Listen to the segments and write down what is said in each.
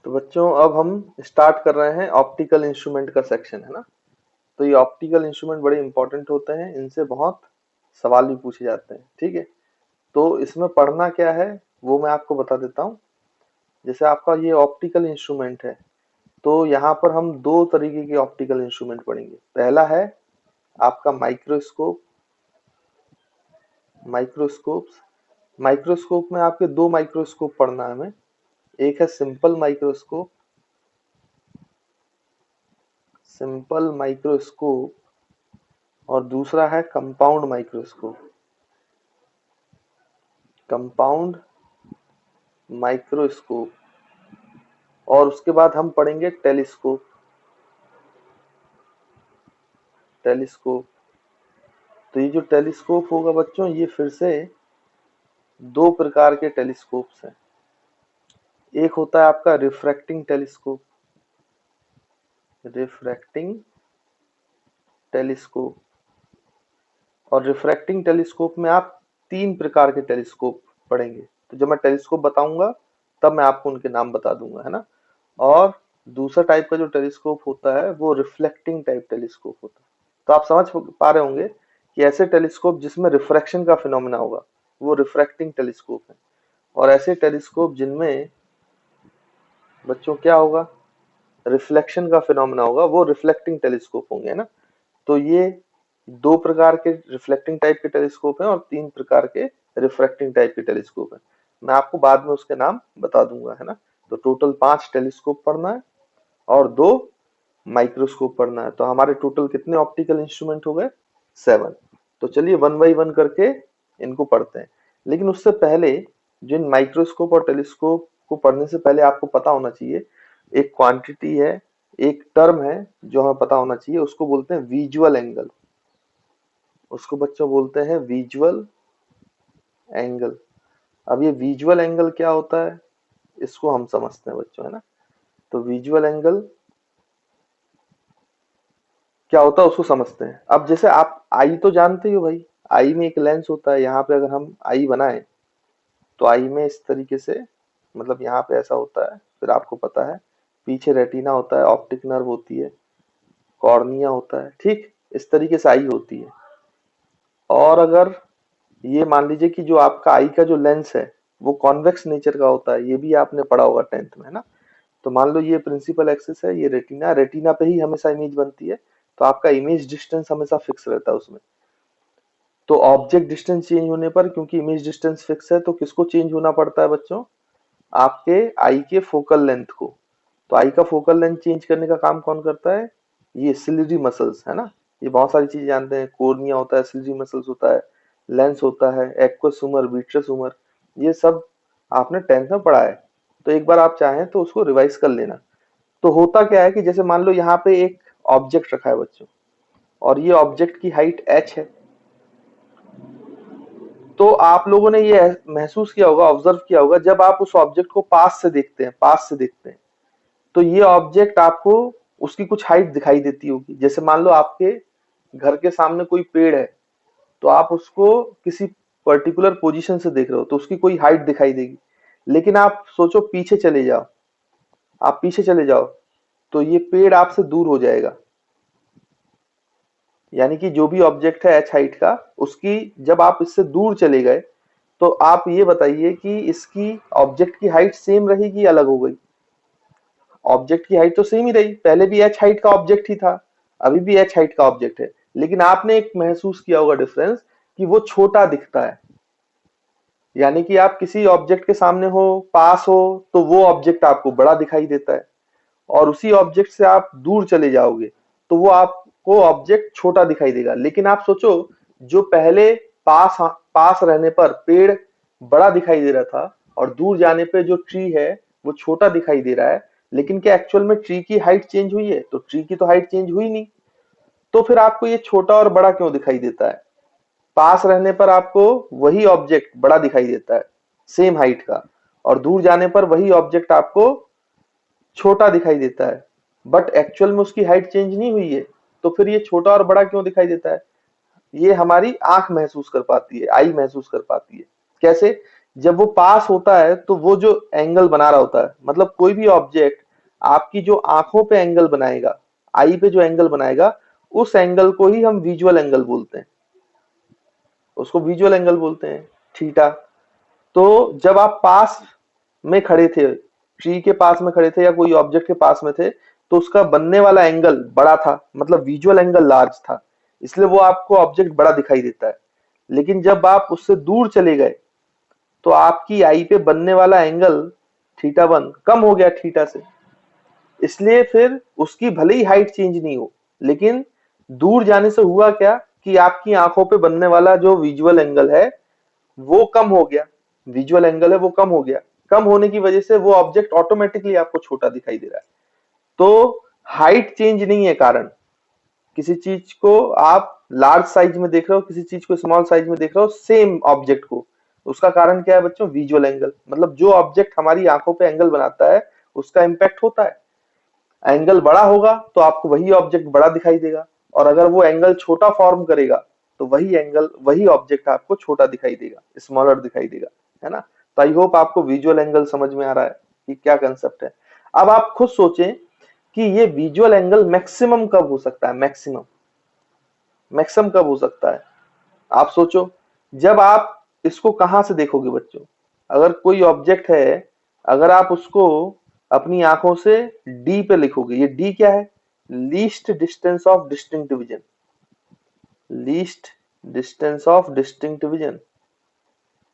तो बच्चों अब हम स्टार्ट कर रहे हैं ऑप्टिकल इंस्ट्रूमेंट का सेक्शन, है ना। तो ये ऑप्टिकल इंस्ट्रूमेंट बड़े इंपॉर्टेंट होते हैं, इनसे बहुत सवाल भी पूछे जाते हैं, ठीक है। तो इसमें पढ़ना क्या है वो मैं आपको बता देता हूँ। जैसे आपका ये ऑप्टिकल इंस्ट्रूमेंट है, तो यहाँ पर हम दो तरीके के ऑप्टिकल इंस्ट्रूमेंट पढ़ेंगे। पहला है आपका माइक्रोस्कोप। माइक्रोस्कोप्स माइक्रोस्कोप में आपके दो माइक्रोस्कोप पढ़ना है हमें। एक है सिंपल माइक्रोस्कोप और दूसरा है कंपाउंड माइक्रोस्कोप। कंपाउंड माइक्रोस्कोप और उसके बाद हम पढ़ेंगे टेलीस्कोप। टेलीस्कोप तो ये जो टेलीस्कोप होगा बच्चों, ये फिर से दो प्रकार के टेलीस्कोप्स हैं। एक होता है आपका रिफ्रैक्टिंग टेलीस्कोप। रिफ्रैक्टिंग टेलीस्कोप और रिफ्रैक्टिंग टेलीस्कोप में आप तीन प्रकार के टेलीस्कोप पढ़ेंगे। तो जब मैं टेलीस्कोप बताऊंगा तब मैं आपको उनके नाम बता दूंगा, है ना। और दूसरा टाइप का जो टेलीस्कोप होता है वो रिफ्लेक्टिंग टाइप टेलीस्कोप होता है। तो आप समझ पा रहे होंगे कि ऐसे टेलीस्कोप जिसमें रिफ्रैक्शन का फिनोमेना होगा वो रिफ्रैक्टिंग टेलीस्कोप है, और ऐसे टेलीस्कोप जिनमें बच्चों क्या होगा, रिफ्लेक्शन का फिनोमेना होगा, वो रिफ्लेक्टिंग टेलीस्कोप होंगे, है ना। तो ये दो प्रकार के रिफ्लेक्टिंग टाइप के टेलीस्कोप हैं और तीन प्रकार के रिफ्रैक्टिंग टाइप के टेलीस्कोप हैं। मैं आपको बाद में उसके नाम बता दूंगा, है ना। तो टोटल 5 टेलीस्कोप पढ़ना है और 2 माइक्रोस्कोप पढ़ना है। तो हमारे टोटल कितने ऑप्टिकल इंस्ट्रूमेंट हो गए? 7। तो चलिए वन बाई वन करके इनको पढ़ते हैं। लेकिन उससे पहले जो इन माइक्रोस्कोप और टेलीस्कोप को पढ़ने से पहले आपको पता होना चाहिए, एक क्वांटिटी है, एक टर्म है जो हमें पता होना चाहिए, उसको बोलते हैं विजुअल एंगल। उसको बच्चों बोलते हैं विजुअल एंगल। अब ये विजुअल एंगल क्या होता है इसको हम समझते हैं बच्चों, है ना। तो विजुअल एंगल क्या होता है उसको समझते हैं। अब जैसे आप आई तो जानते ही हो भाई, आई में एक लेंस होता है। यहाँ पे अगर हम आई बनाए तो आई में इस तरीके से, मतलब यहाँ पे ऐसा होता है, फिर आपको पता है पीछे रेटिना होता है, ऑप्टिक नर्व होती है, कॉर्निया होता है, ठीक इस तरीके से आई होती है। और अगर ये मान लीजिए कि जो आपका आई का जो लेंस है वो कॉन्वेक्स नेचर का होता है, ये भी आपने पढ़ा होगा 10th में, है ना। तो मान लो ये प्रिंसिपल एक्सिस है, ये रेटिना, रेटिना पे ही हमेशा इमेज बनती है, तो आपका इमेज डिस्टेंस हमेशा फिक्स रहता है उसमें। तो ऑब्जेक्ट डिस्टेंस चेंज होने पर, क्योंकि इमेज डिस्टेंस फिक्स है, तो किसको चेंज होना पड़ता है बच्चों? आपके आई के फोकल लेंथ को। तो आई का फोकल लेंथ चेंज करने का काम कौन करता है? ये सिलियरी मसल्स, है ना। ये बहुत सारी चीजें जानते हैं, कोर्निया होता है, सिलियरी मसल्स होता है, लेंस होता है, एक्वस ह्यूमर, विट्रस ह्यूमर, ये सब आपने 10th में पढ़ा है। तो एक बार आप चाहें तो उसको रिवाइज कर लेना। तो होता क्या है कि जैसे मान लो यहाँ पे एक ऑब्जेक्ट रखा है बच्चों, और ये ऑब्जेक्ट की हाइट h है। तो आप लोगों ने ये महसूस किया होगा, ऑब्जर्व किया होगा, जब आप उस ऑब्जेक्ट को पास से देखते हैं तो ये ऑब्जेक्ट आपको उसकी कुछ हाइट दिखाई देती होगी। जैसे मान लो आपके घर के सामने कोई पेड़ है, तो आप उसको किसी पर्टिकुलर पोजीशन से देख रहे हो तो उसकी कोई हाइट दिखाई देगी। लेकिन आप सोचो पीछे चले जाओ, आप पीछे चले जाओ तो ये पेड़ आपसे दूर हो जाएगा। यानी कि जो भी ऑब्जेक्ट है एच हाइट का, उसकी जब आप इससे दूर चले गए तो आप ये बताइए कि इसकी ऑब्जेक्ट की हाइट सेम रहेगी अलग हो गई? ऑब्जेक्ट की हाइट तो सेम ही रही, पहले भी एच हाइट का ऑब्जेक्ट ही था, अभी भी एच हाइट का ऑब्जेक्ट है, लेकिन आपने एक महसूस किया होगा डिफरेंस कि वो छोटा दिखता है। यानी कि आप किसी ऑब्जेक्ट के सामने हो, पास हो, तो वो ऑब्जेक्ट आपको बड़ा दिखाई देता है, और उसी ऑब्जेक्ट से आप दूर चले जाओगे तो वो आपको ऑब्जेक्ट छोटा दिखाई देगा। लेकिन आप सोचो, जो पहले पास पास रहने पर पेड़ बड़ा दिखाई दे रहा था और दूर जाने पे जो ट्री है वो छोटा दिखाई दे रहा है, लेकिन क्या एक्चुअल में ट्री की हाइट चेंज हुई है? तो ट्री की तो हाइट चेंज हुई नहीं। तो फिर आपको ये छोटा और बड़ा क्यों दिखाई देता है? पास रहने पर आपको वही ऑब्जेक्ट बड़ा दिखाई देता है, सेम हाइट का, और दूर जाने पर वही ऑब्जेक्ट आपको छोटा दिखाई देता है, बट एक्चुअल में उसकी हाइट चेंज नहीं हुई है। तो फिर ये छोटा और बड़ा क्यों दिखाई देता है? ये हमारी आंख महसूस कर पाती है, आई महसूस कर पाती है। कैसे? जब वो पास होता है तो वो जो एंगल बना रहा होता है, मतलब कोई भी ऑब्जेक्ट आपकी जो आंखों पे एंगल बनाएगा, आई पे जो एंगल बनाएगा, उस एंगल को ही हम विजुअल एंगल बोलते हैं, उसको विजुअल एंगल बोलते हैं, थीटा। तो जब आप पास में खड़े थे, ट्री के पास में खड़े थे या कोई ऑब्जेक्ट के पास में थे, तो उसका बनने वाला एंगल बड़ा था, मतलब विजुअल एंगल लार्ज था, इसलिए वो आपको ऑब्जेक्ट बड़ा दिखाई देता है। लेकिन जब आप उससे दूर चले गए तो आपकी आई पे बनने वाला एंगल थीटा वन कम हो गया थीटा से, इसलिए फिर उसकी भले ही हाइट चेंज नहीं हो, लेकिन दूर जाने से हुआ क्या कि आपकी आंखों पे बनने वाला जो विजुअल एंगल है वो कम हो गया, विजुअल एंगल है वो कम हो गया। कम होने की वजह से वो ऑब्जेक्ट ऑटोमेटिकली आपको छोटा दिखाई दे रहा है। तो हाइट चेंज नहीं है कारण, किसी चीज को आप लार्ज साइज में देख रहे हो, किसी चीज को स्मॉल साइज में देख रहे हो, सेम ऑब्जेक्ट को, उसका कारण क्या है बच्चों? Visual angle. मतलब जो ऑब्जेक्ट हमारी आंखों पे एंगल बनाता है उसका इम्पैक्ट होता है। एंगल बड़ा होगा तो आपको वही ऑब्जेक्ट बड़ा दिखाई देगा, और अगर वो एंगल छोटा फॉर्म करेगा तो वही एंगल, वही ऑब्जेक्ट आपको छोटा दिखाई देगा, स्मॉलर दिखाई देगा, है ना? तो आई होप आपको विजुअल एंगल समझ में आ रहा है कि क्या कंसेप्ट है। अब आप खुद सोचें कि ये विजुअल एंगल मैक्सिमम कब हो सकता है? मैक्सिमम मैक्सिमम कब हो सकता है? आप सोचो, जब आप इसको कहां से देखोगे बच्चों? अगर कोई ऑब्जेक्ट है, अगर आप उसको अपनी आंखों से डी पे लिखोगे, ये डी क्या है? Least distance of distinct vision, least distance of distinct vision.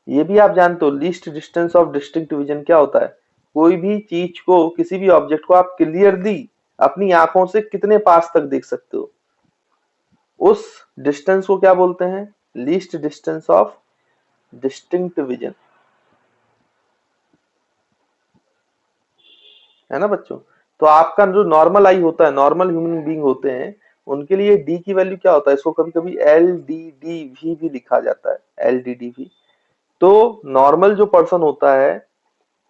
ये भी आप जानते हो least distance of distinct vision क्या होता है? कोई भी चीज को, किसी भी ऑब्जेक्ट को आप क्लियरली अपनी आंखों से कितने पास तक देख सकते हो, उस डिस्टेंस को क्या बोलते हैं? Least distance of distinct vision, है ना बच्चों? तो आपका जो नॉर्मल आई होता है, नॉर्मल ह्यूमन बीइंग होते हैं, उनके लिए डी की वैल्यू क्या होता है? इसको कभी कभी एल डी डी वी भी लिखा जाता है, एल डी डी वी। तो नॉर्मल जो पर्सन होता है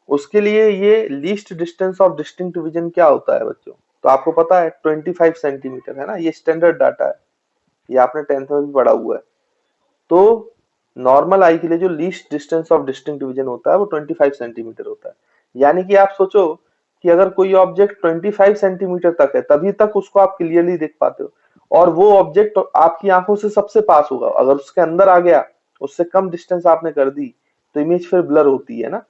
उसके लिए ये least distance of distinct vision क्या होता है बच्चों? तो आपको पता है 25 सेंटीमीटर, है ना? ये स्टैंडर्ड डाटा है, ये आपने टेंथ में भी पढ़ा हुआ है। तो नॉर्मल आई के लिए जो least distance of distinct division होता है वो 25 सेंटीमीटर होता है। यानी कि आप सोचो कि अगर कोई ऑब्जेक्ट 25 सेंटीमीटर तक है तभी तक उसको आप क्लियरली देख पाते हो, और वो ऑब्जेक्ट आपकी आंखों से सबसे पास होगा, अगर उसके अंदर आ गया, उससे कम डिस्टेंस आपने कर दी तो इमेज फिर ब्लर होती है ना।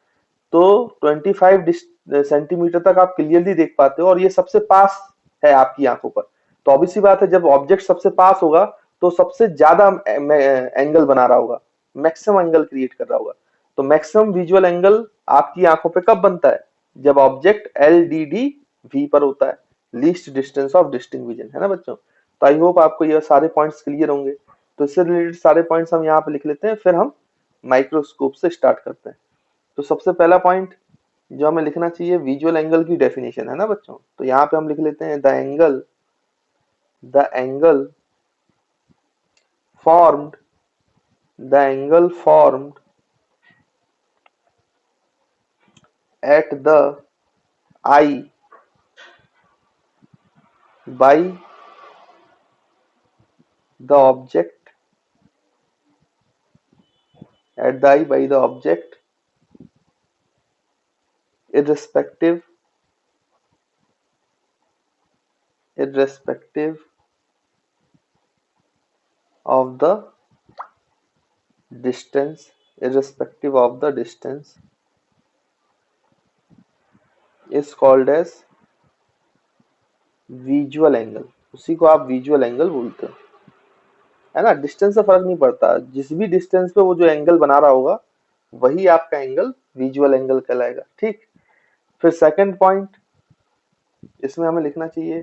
तो 25 सेंटीमीटर तक आप क्लियरली देख पाते हो और ये सबसे पास है आपकी आंखों पर। तो ऑब्वियस सी बात है, जब ऑब्जेक्ट सबसे पास होगा तो सबसे ज्यादा एंगल बना रहा होगा, मैक्सिमम एंगल क्रिएट कर रहा होगा। तो मैक्सिमम विजुअल एंगल आपकी आंखों पे कब बनता है? जब object L D D V पर होता है, least distance of distinct vision, है ना बच्चों? तो आई होप आपको ये सारे पॉइंट्स क्लियर होंगे। तो इससे रिलेटेड सारे पॉइंट्स हम यहाँ पे लिख लेते हैं, फिर हम माइक्रोस्कोप से स्टार्ट करते हैं। तो सबसे पहला पॉइंट जो हमें लिखना चाहिए, विजुअल एंगल की डेफिनेशन, है ना बच्चों? तो यहाँ पे हम लिख लेते हैं the angle formed the angle formed at the eye by the object, at the eye by the object, irrespective irrespective of the distance, irrespective of the distance, is called as visual angle. उसी को आप visual angle बोलते हो, है ना? Distance से फर्क नहीं पड़ता, जिस भी डिस्टेंस पे वो जो एंगल बना रहा होगा वही आपका एंगल विजुअल एंगल कहलाएगा, ठीक? फिर सेकंड पॉइंट इसमें हमें लिखना चाहिए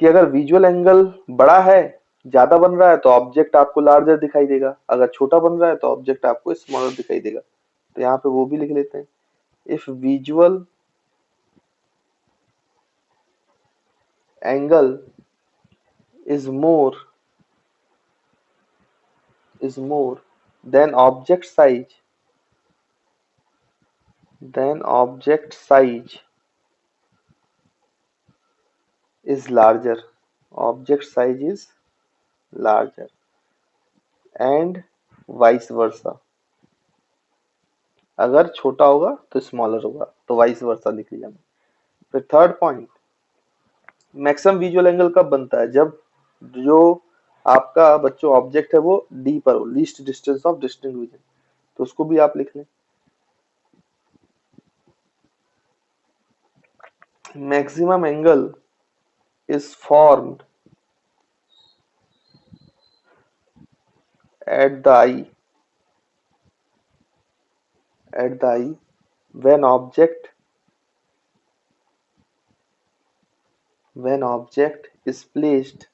कि अगर विजुअल एंगल बड़ा है, ज्यादा बन रहा है, तो ऑब्जेक्ट आपको लार्जर दिखाई देगा, अगर छोटा बन रहा है तो ऑब्जेक्ट आपको स्मॉलर दिखाई देगा। तो यहाँ पे वो भी लिख लेते हैं, if visual angle is more is more than object size is larger, object size is larger, and vice versa, अगर छोटा होगा तो स्मॉलर होगा, तो वाइस वर्सा लिख लिया हमने। फिर third point, maximum visual angle कब बनता है, जब जो आपका बच्चों ऑब्जेक्ट है वो डी पर हो, least distance of distinct vision, तो उसको भी आप लिख लें। Maximum angle is formed at the eye at the eye when object is placed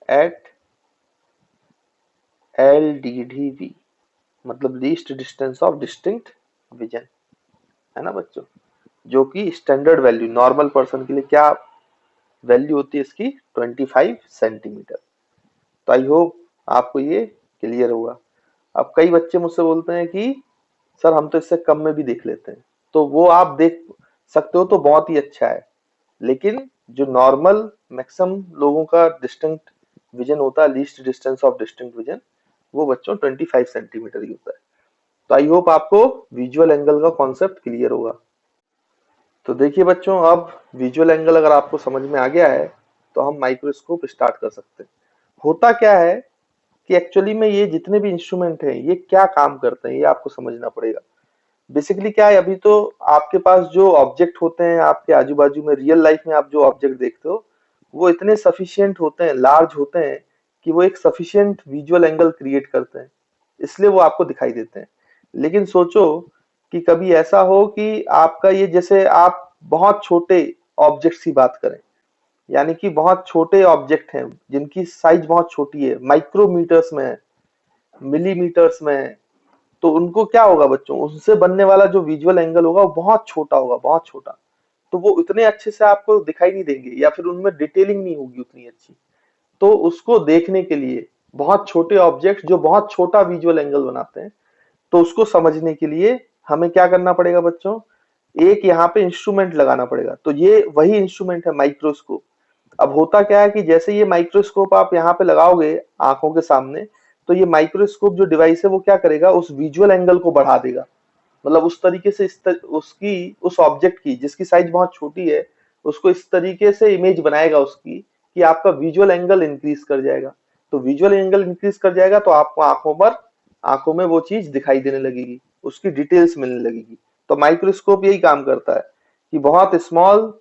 at LDDV, मतलब least distance of distinct vision, है ना बच्चों, जो कि स्टैंडर्ड वैल्यू नॉर्मल पर्सन के लिए क्या वैल्यू होती है इसकी, 25 सेंटीमीटर। तो आई होप आपको ये क्लियर होगा। अब कई बच्चे मुझसे बोलते हैं कि सर हम तो इससे कम में भी देख लेते हैं, तो वो आप देख सकते हो तो बहुत ही अच्छा है, लेकिन जो नॉर्मल मैक्सिमम लोगों का डिस्टिंक्ट विजन होता है, least distance of distinct vision, वो बच्चों 25 सेंटीमीटर ही होता है। तो आई होप आपको विजुअल एंगल का कॉन्सेप्ट क्लियर होगा। तो देखिए बच्चों, अब विजुअल एंगल अगर आपको समझ में आ गया है तो हम माइक्रोस्कोप स्टार्ट कर सकते हैं। होता क्या है कि एक्चुअली में ये जितने भी इंस्ट्रूमेंट हैं ये क्या काम करते हैं ये आपको समझना पड़ेगा। बेसिकली क्या है, अभी तो आपके पास जो ऑब्जेक्ट होते हैं आपके आजू बाजू में, रियल लाइफ में आप जो ऑब्जेक्ट देखते हो वो इतने सफिशियंट होते हैं, लार्ज होते हैं कि वो एक सफिशियंट विजुअल एंगल क्रिएट करते हैं, इसलिए वो आपको दिखाई देते हैं। लेकिन सोचो कि कभी ऐसा हो कि आपका ये, जैसे आप बहुत छोटे ऑब्जेक्ट की बात करें, यानी कि बहुत छोटे ऑब्जेक्ट हैं जिनकी साइज बहुत छोटी है, माइक्रोमीटर्स में है, मिलीमीटर्स में है, तो उनको क्या होगा बच्चों, उससे बनने वाला जो विजुअल एंगल होगा वो बहुत छोटा होगा, बहुत छोटा। तो वो उतने अच्छे से आपको दिखाई नहीं देंगे, या फिर उनमें डिटेलिंग नहीं होगी उतनी अच्छी। तो उसको देखने के लिए बहुत छोटे ऑब्जेक्ट जो बहुत छोटा विजुअल एंगल बनाते हैं, तो उसको समझने के लिए हमें क्या करना पड़ेगा बच्चों, एक यहाँ पे इंस्ट्रूमेंट लगाना पड़ेगा। तो ये वही इंस्ट्रूमेंट है माइक्रोस्कोप। अब होता क्या है कि जैसे ये माइक्रोस्कोप आप यहाँ पे लगाओगे आंखों के सामने, तो ये माइक्रोस्कोप जो डिवाइस है वो क्या करेगा, उस विजुअल एंगल को बढ़ा देगा। मतलब उस तरीके से उसकी उस ऑब्जेक्ट की जिसकी साइज बहुत छोटी है, उसको इस तरीके से इमेज बनाएगा उसकी कि आपका विजुअल एंगल इंक्रीज कर जाएगा। तो विजुअल एंगल इंक्रीज कर जाएगा तो आपको आंखों में वो चीज दिखाई देने लगेगी, उसकी डिटेल्स मिलने लगेगी। तो माइक्रोस्कोप यही काम करता है कि बहुत स्मॉल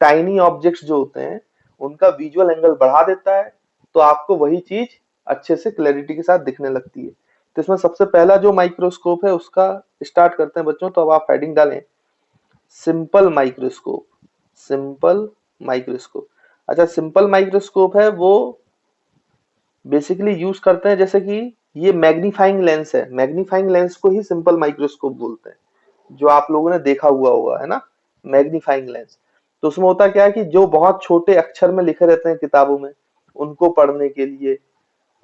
टाइनी ऑब्जेक्ट्स जो होते हैं उनका विजुअल एंगल बढ़ा देता है, तो आपको वही चीज अच्छे से क्लैरिटी के साथ दिखने लगती है। तो इसमें सबसे पहला जो माइक्रोस्कोप है उसका स्टार्ट करते हैं बच्चों। तो अब आप हेडिंग डालें सिंपल माइक्रोस्कोप, सिंपल माइक्रोस्कोप। अच्छा, सिंपल माइक्रोस्कोप है वो बेसिकली यूज करते हैं, जैसे कि ये मैग्नीफाइंग लेंस है, मैग्नीफाइंग लेंस को ही सिंपल माइक्रोस्कोप बोलते हैं, जो आप लोगों ने देखा हुआ होगा, है ना, मैग्नीफाइंग लेंस। तो उसमें होता क्या है कि जो बहुत छोटे अक्षर में लिखे रहते हैं किताबों में, उनको पढ़ने के लिए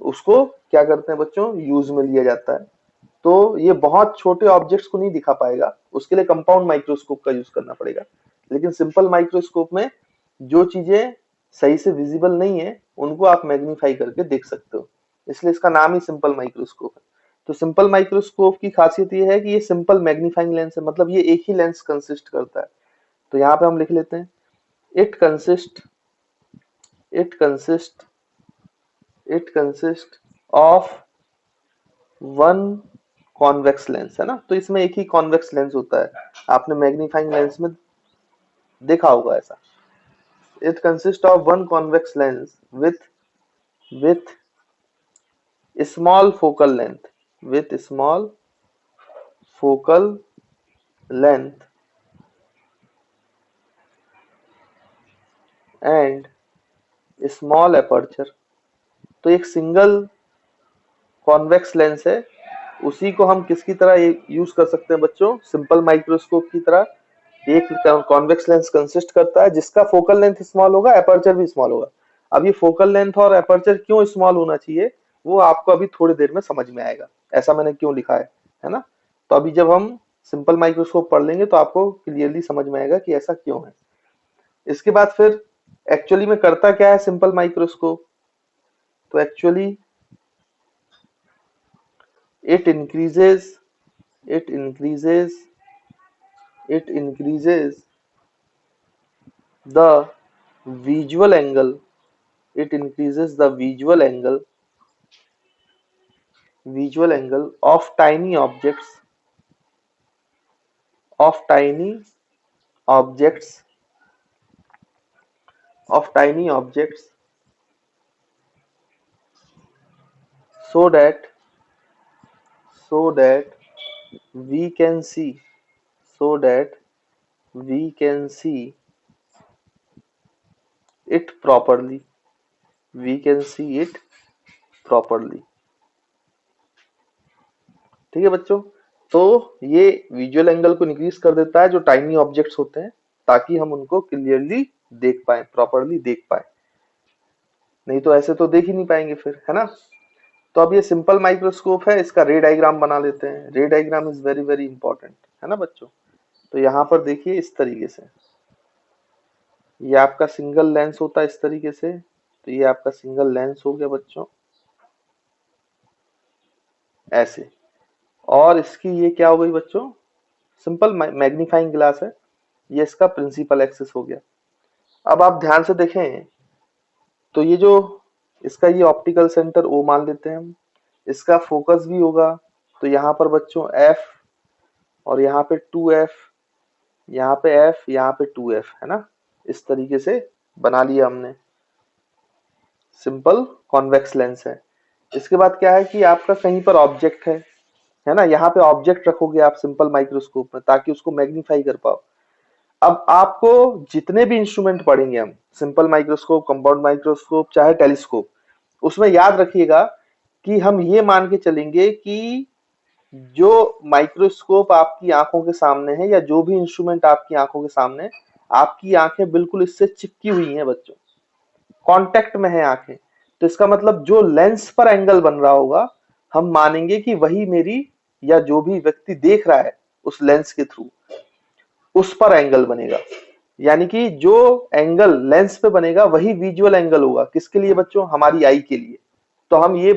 उसको क्या करते हैं बच्चों, यूज में लिया जाता है। तो ये बहुत छोटे ऑब्जेक्ट्स को नहीं दिखा पाएगा, उसके लिए कंपाउंड माइक्रोस्कोप का यूज करना पड़ेगा। लेकिन सिंपल माइक्रोस्कोप में जो चीजें सही से विजिबल नहीं है उनको आप मैग्नीफाई करके देख सकते हो, इसलिए इसका नाम ही सिंपल माइक्रोस्कोप है। तो सिंपल माइक्रोस्कोप की खासियत ये है कि ये सिंपल मैग्नीफाइंग लेंस है, मतलब ये एक ही लेंस कंसिस्ट करता है। तो यहाँ पे हम लिख लेते हैं it consist it consist it consist of one convex lens, है ना। तो इसमें एक ही कॉन्वेक्स लेंस होता है, आपने मैग्नीफाइंग लेंस में देखा होगा ऐसा। It consist of one convex lens with small focal length, with small focal length and small aperture. तो एक सिंगल कॉन्वेक्स लेंस है, उसी को हम किसकी तरह यूज कर सकते हैं बच्चों, सिंपल माइक्रोस्कोप की तरह। एक कॉन्वेक्स लेंस कंसिस्ट करता है जिसका फोकल लेंथ स्मॉल होगा, अपर्चर भी स्मॉल होगा। अब ये फोकल लेंथ और अपर्चर क्यों स्मॉल होना चाहिए वो आपको अभी थोड़ी देर में समझ में आएगा, ऐसा मैंने क्यों लिखा है ना। तो अभी जब हम सिंपल माइक्रोस्कोप पढ़ लेंगे तो आपको क्लियरली समझ में आएगा कि ऐसा क्यों है। इसके बाद फिर एक्चुअली में करता क्या है सिंपल माइक्रोस्कोप, तो actually it increases it increases it increases the visual angle it increases the visual angle of objects of tiny objects so that so that we can see so that we can see it properly we can see it properly। ठीक है बच्चों। तो ये visual angle को increase कर देता है जो टाइनी ऑब्जेक्ट्स होते हैं, ताकि हम उनको क्लियरली देख पाए, प्रॉपरली देख पाए। नहीं तो ऐसे तो देख ही नहीं पाएंगे फिर, है ना। तो अब ये सिंपल माइक्रोस्कोप है, इसका रे डायग्राम बना लेते हैं। रे diagram is very very important, है ना बच्चों। तो यहाँ पर देखिए इस तरीके से, ये आपका सिंगल लेंस होता है इस तरीके से। तो ये आपका सिंगल लेंस हो गया बच्चों, ऐसे। और इसकी ये क्या हो गई बच्चों, सिंपल मैग्नीफाइंग ग्लास है। ये इसका प्रिंसिपल एक्सिस हो गया। अब आप ध्यान से देखें तो ये जो इसका ये ऑप्टिकल सेंटर ओ मान लेते हैं हम, इसका फोकस भी होगा। तो यहाँ पर बच्चों एफ, और यहाँ पे 2f, यहाँ पे f, यहाँ पे 2f, है ना। इस तरीके से बना लिया हमने, सिंपल कॉन्वेक्स लेंस है। इसके बाद क्या है कि आपका कहीं पर ऑब्जेक्ट है ना। यहाँ पे ऑब्जेक्ट रखोगे आप सिंपल माइक्रोस्कोप में, ताकि उसको मैग्नीफाई कर पाओ। अब आपको जितने भी इंस्ट्रूमेंट पढ़ेंगे हम, सिंपल माइक्रोस्कोप, कंपाउंड माइक्रोस्कोप, चाहे टेलीस्कोप, उसमें याद रखिएगा कि हम ये मान के चलेंगे कि जो माइक्रोस्कोप आपकी आंखों के सामने है, या जो भी इंस्ट्रूमेंट आपकी आंखों के सामने है, आपकी आंखें बिल्कुल इससे चिपकी हुई हैं बच्चों, कांटेक्ट में है आंखें। तो इसका मतलब जो लेंस पर एंगल बन रहा होगा, हम मानेंगे कि वही मेरी, या जो भी व्यक्ति देख रहा है उस लेंस के थ्रू, उस पर एंगल बनेगा। यानी कि जो एंगल लेंस पे बनेगा वही विजुअल एंगल होगा। किसके लिए बच्चों, हमारी आई के लिए। तो हम ये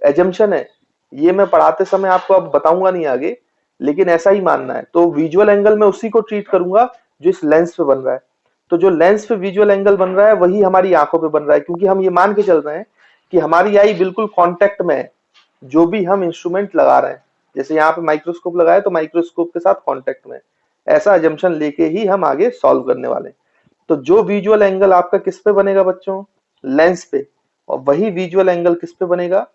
एजम्पशन है, ये मैं पढ़ाते समय आपको अब बताऊंगा नहीं आगे, लेकिन ऐसा ही मानना है। तो विजुअल एंगल मैं उसी को ट्रीट करूंगा जो इस लेंस पे बन रहा है। तो जो लेंस पे विजुअल एंगल बन रहा है वही हमारी आंखों पे बन रहा है, क्योंकि हम ये मान के चल रहे हैं कि हमारी आई बिल्कुल कांटेक्ट में है जो भी हम इंस्ट्रूमेंट लगा रहे हैं। जैसे यहाँ पे माइक्रोस्कोप लगाए तो माइक्रोस्कोप के साथ कांटेक्ट में, ऐसा अजम्पशन लेके ही हम आगे सॉल्व करने वाले हैं। तो जो विजुअल एंगल आपका किस पे बनेगा बच्चों, लेंस पे, और वही विजुअल एंगल किस पे बनेगा,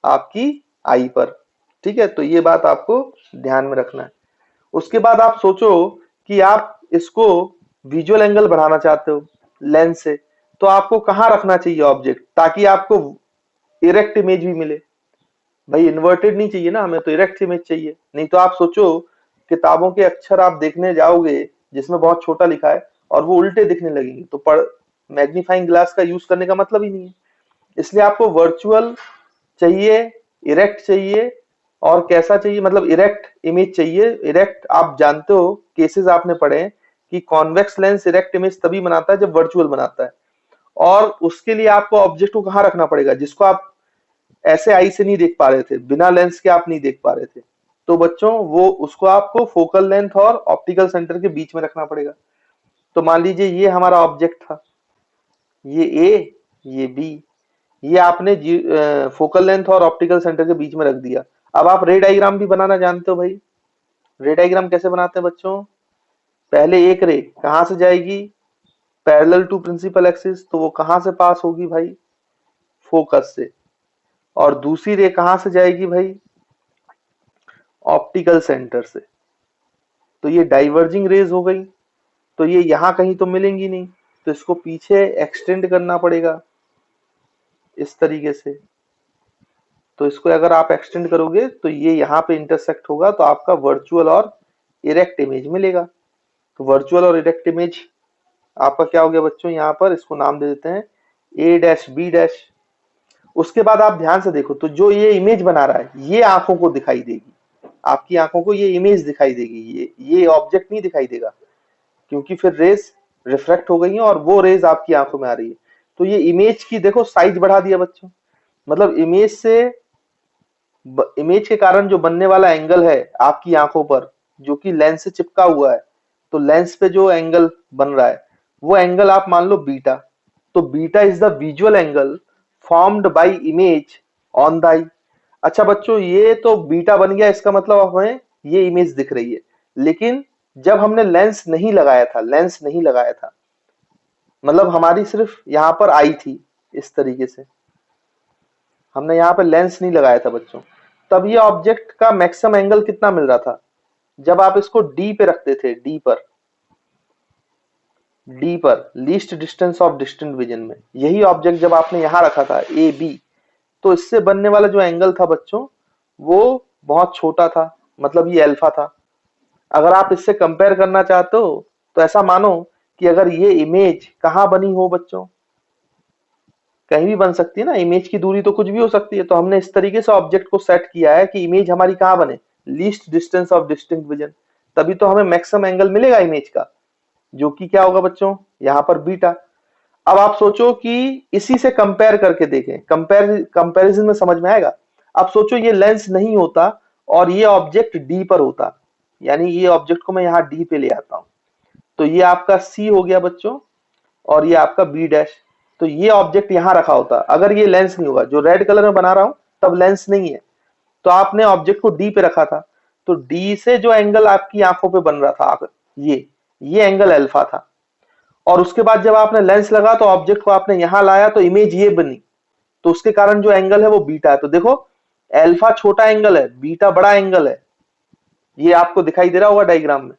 आपकी आई पर। ठीक है, तो ये बात आपको ध्यान में रखना है। उसके बाद आप सोचो कि आप इसको विजुअल एंगल बढ़ाना चाहते हो लेंस से, तो आपको कहां रखना चाहिए ऑब्जेक्ट, ताकि आपको इरेक्ट इमेज भी मिले। भाई इन्वर्टेड नहीं चाहिए ना हमें, तो इरेक्ट इमेज चाहिए। नहीं तो आप सोचो किताबों के अक्षर आप देखने जाओगे जिसमें बहुत छोटा लिखा है और वो उल्टे दिखने लगेंगे, तो मैग्नीफाइंग ग्लास का यूज करने का मतलब ही नहीं है। इसलिए आपको वर्चुअल चाहिए, इरेक्ट चाहिए, और कैसा चाहिए, मतलब इरेक्ट इमेज चाहिए। इरेक्ट आप जानते हो, केसेस आपने पढ़े हैं कि कॉन्वेक्स लेंस इरेक्ट इमेज तभी बनाता है जब वर्चुअल बनाता है। और उसके लिए आपको ऑब्जेक्ट को कहां रखना पड़ेगा, जिसको आप ऐसे आई से नहीं देख पा रहे थे, बिना लेंस के आप नहीं देख पा रहे थे, तो बच्चों वो उसको आपको फोकल लेंथ और ऑप्टिकल सेंटर के बीच में रखना पड़ेगा। तो मान लीजिए ये हमारा ऑब्जेक्ट था, ये ए, ये बी, ये आपने फोकल लेंथ और ऑप्टिकल सेंटर के बीच में रख दिया। अब आप रे डायग्राम भी बनाना जानते हो भाई। रे डायग्राम कैसे बनाते हैं बच्चों, पहले एक रे कहां से जाएगी, पैरेलल टू प्रिंसिपल एक्सिस, तो वो कहां से पास होगी भाई, फोकस से। और दूसरी रे कहां से जाएगी भाई, ऑप्टिकल सेंटर से। तो ये डाइवर्जिंग रेज हो गई, तो ये यहां कहीं तो मिलेंगी नहीं, तो इसको पीछे एक्सटेंड करना पड़ेगा इस तरीके से। तो इसको अगर आप एक्सटेंड करोगे तो ये यहाँ पे इंटरसेक्ट होगा, तो आपका वर्चुअल और इरेक्ट इमेज मिलेगा। तो वर्चुअल और इरेक्ट इमेज आपका क्या हो गया बच्चों, यहाँ पर इसको नाम दे देते हैं ए डैश बी डैश। उसके बाद आप ध्यान से देखो, तो जो ये इमेज बना रहा है ये आंखों को दिखाई देगी, आपकी आंखों को ये इमेज दिखाई देगी, ये ऑब्जेक्ट नहीं दिखाई देगा, क्योंकि फिर रेज रिफ्रेक्ट हो गई है और वो रेज आपकी आंखों में आ रही है। तो ये इमेज की देखो साइज बढ़ा दिया बच्चों, मतलब इमेज से इमेज के कारण जो बनने वाला एंगल है आपकी आंखों पर, जो कि लेंस से चिपका हुआ है, तो लेंस पे जो एंगल बन रहा है वो एंगल आप मान लो बीटा। तो beta is the visual angle formed by image on the eye. अच्छा बच्चों, ये तो बीटा बन गया, इसका मतलब हमें ये इमेज दिख रही है। लेकिन जब हमने लेंस नहीं लगाया था, लेंस नहीं लगाया था, मतलब हमारी सिर्फ यहाँ पर आई थी, इस तरीके से हमने यहाँ पे लेंस नहीं लगाया था बच्चों, तब ये ऑब्जेक्ट का मैक्सिमम एंगल कितना मिल रहा था? जब आप इसको डी पे रखते थे, डी पर least distance of distant vision में, यही ऑब्जेक्ट जब आपने यहाँ रखा था ए बी, तो इससे बनने वाला जो एंगल था बच्चों वो बहुत छोटा था, मतलब ये अल्फा था। अगर आप इससे कंपेयर करना चाहते हो तो ऐसा मानो कि अगर ये इमेज कहाँ बनी हो बच्चों, कहीं भी बन सकती है ना, इमेज की दूरी तो कुछ भी हो सकती है। तो हमने इस तरीके से ऑब्जेक्ट को सेट किया है कि इमेज हमारी कहाँ बने, least distance of distinct vision, तभी तो हमें मैक्सिमम एंगल मिलेगा इमेज का, जो कि क्या होगा बच्चों, यहाँ पर बीटा। अब आप सोचो कि इसी से कंपेयर करके देखें, कंपैरिजन में समझ में आएगा। अब सोचो ये लेंस नहीं होता और ये ऑब्जेक्ट डी पर होता, यानी ये ऑब्जेक्ट को मैं यहाँ डी पे ले आता हूँ, तो ये आपका सी हो गया बच्चों और ये आपका बी डैश। तो ये ऑब्जेक्ट यहाँ रखा होता अगर ये लेंस नहीं होगा, जो रेड कलर में बना रहा हूं तब लेंस नहीं है, तो आपने ऑब्जेक्ट को डी पे रखा था, तो डी से जो एंगल आपकी आंखों पे बन रहा था ये एंगल अल्फा था। और उसके बाद जब आपने लेंस लगा तो ऑब्जेक्ट को आपने यहां लाया तो इमेज ये बनी, तो उसके कारण जो एंगल है वो बीटा है। तो देखो, अल्फा छोटा एंगल है, बीटा बड़ा एंगल है, ये आपको दिखाई दे रहा होगा डायग्राम में।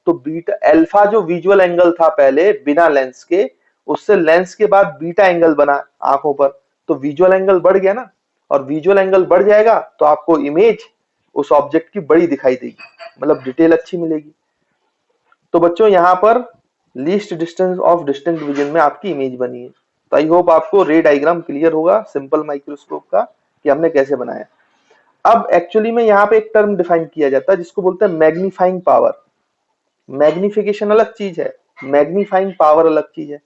तो बीटा अल्फा जो विजुअल एंगल था पहले बिना लेंस के, उससे लेंस के बाद बीटा एंगल बना आंखों पर, तो विजुअल एंगल बढ़ गया ना, और विजुअल एंगल बढ़ जाएगा तो आपको इमेज उस ऑब्जेक्ट की बड़ी दिखाई देगी, मतलब डिटेल अच्छी मिलेगी। तो बच्चों यहाँ पर least distance of distinct vision में आपकी इमेज बनी है। तो आई होप आपको रे डायग्राम क्लियर होगा सिंपल माइक्रोस्कोप का कि हमने कैसे बनाया। अब एक्चुअली में यहाँ पे एक टर्म डिफाइन किया जाता है जिसको बोलते हैं मैग्नीफाइंग पावर। मैग्निफिकेशन अलग चीज है, मैग्नीफाइंग पावर अलग चीज है।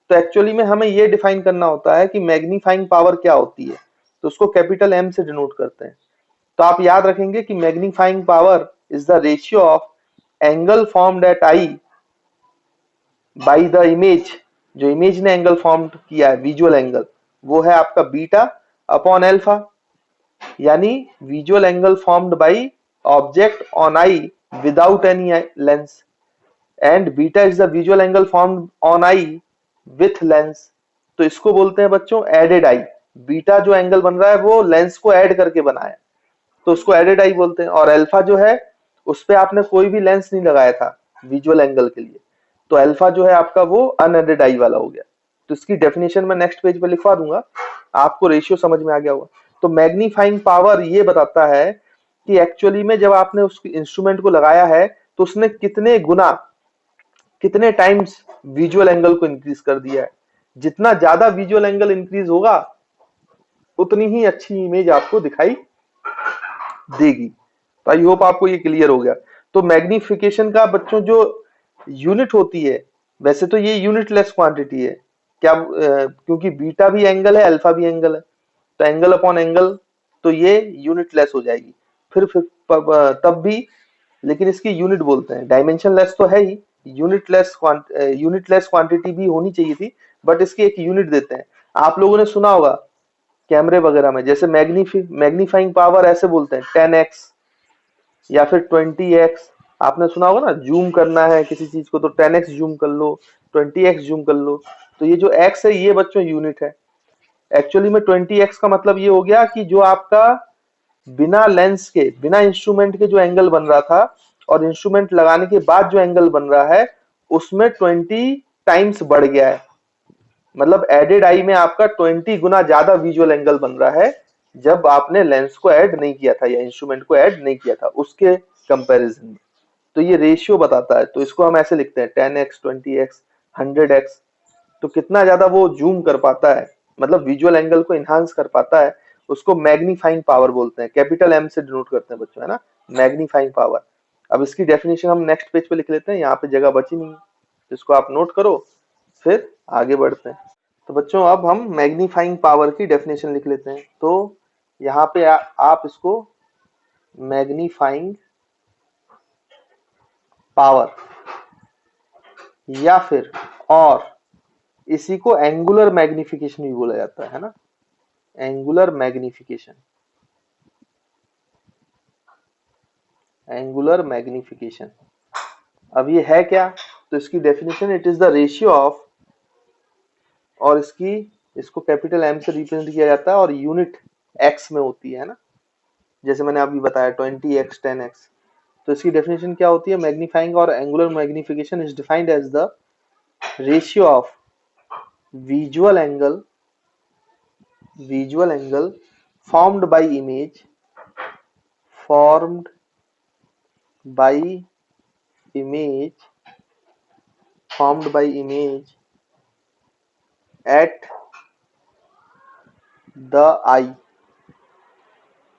तो एक्चुअली में हमें ये डिफाइन करना होता है कि मैग्नीफाइंग पावर क्या होती है, तो उसको कैपिटल एम से डिनोट करते हैं। तो आप याद रखेंगे कि magnifying power is the ratio of angle formed at I bye the image, जो इमेज ने एंगल फॉर्म किया है विजुअल एंगल, वो है आपका बीटा अपॉन अल्फा, यानी visual angle formed by object on I without any lens, and beta is the visual angle formed on I with lens. तो इसको बोलते हैं बच्चों एडेड आई। बीटा जो एंगल बन रहा है वो लेंस को ऐड करके बना है, तो उसको एडेड आई बोलते हैं। और अल्फा जो है उस पे आपने कोई भी लेंस नहीं लगाया था विजुअल एंगल के लिए, तो अल्फा जो है आपका वो अनएडेड आई वाला हो गया। तो इसकी डेफिनेशन मैं नेक्स्ट पेज पे लिखवा दूंगा, आपको रेशियो समझ में आ गया होगा। तो मैग्नीफाइंग पावर ये बताता है कि एक्चुअली में जब आपने उस इंस्ट्रूमेंट को लगाया है तो उसने कितने गुना, कितने टाइम्स विजुअल एंगल को इंक्रीज कर दिया है। जितना ज्यादा विजुअल एंगल इंक्रीज होगा उतनी ही अच्छी इमेज आपको दिखाई देगी। तो आई होप आपको ये क्लियर हो गया। तो मैग्निफिकेशन का बच्चों जो यूनिट होती है, वैसे तो ये यूनिटलेस क्वांटिटी है, क्या क्योंकि बीटा भी एंगल है अल्फा भी एंगल है, तो एंगल अपॉन एंगल, तो ये यूनिटलेस हो जाएगी। फिर तब भी, लेकिन इसकी यूनिट बोलते हैं, डायमेंशन लेस तो है ही, यूनिटलेस क्वांटिटी भी होनी चाहिए थी, बट इसकी एक यूनिट देते हैं। आप लोगों ने सुना होगा कैमरे वगैरह में, जैसे मैग्नीफाइंग पावर ऐसे बोलते हैं 10x या फिर 20x। आपने सुना होगा ना, जूम करना है किसी चीज को तो 10x जूम कर लो, 20x जूम कर लो। तो ये जो x है ये बच्चों यूनिट है। एक्चुअली में 20x का मतलब ये हो गया कि जो आपका बिना लेंस के, बिना इंस्ट्रूमेंट के जो एंगल बन रहा था और इंस्ट्रूमेंट लगाने के बाद जो एंगल बन रहा है उसमें 20 टाइम्स बढ़ गया है। मतलब एडेड आई में आपका 20 गुना ज्यादा विजुअल एंगल बन रहा है जब आपने लेंस को ऐड नहीं किया था या इंस्ट्रूमेंट को ऐड नहीं किया था उसके कंपैरिजन में। तो ये रेशियो बताता है, तो इसको हम ऐसे लिखते हैं 10x 20x 100x। तो कितना ज्यादा वो जूम कर पाता है, मतलब विजुअल एंगल को इनहांस कर पाता है, उसको मैग्नीफाइंग पावर बोलते हैं। कैपिटल एम से डिनोट करते हैं बच्चों, है ना, मैग्नीफाइंग पावर। अब इसकी डेफिनेशन हम नेक्स्ट पेज पे लिख लेते हैं, यहाँ पे जगह बची नहीं है, इसको आप नोट करो फिर आगे बढ़ते हैं। तो बच्चों अब हम मैग्नीफाइंग पावर की डेफिनेशन लिख लेते हैं। तो यहाँ पे आप इसको मैग्नीफाइंग पावर, या फिर और इसी को एंगुलर मैग्निफिकेशन भी बोला जाता है ना, एंगुलर मैग्निफिकेशन, एंगुलर मैग्निफिकेशन। अब ये है क्या, तो इसकी definition, it is the ratio of, और इसको कैपिटल एम से रिप्रेजेंट किया जाता है और यूनिट एक्स में होती है ना, जैसे मैंने अभी बताया 20x 10x। तो इसकी डेफिनेशन क्या होती है, मैग्नीफाइंग और angular magnification is defined as the ratio of visual angle formed by image formed by image at the eye।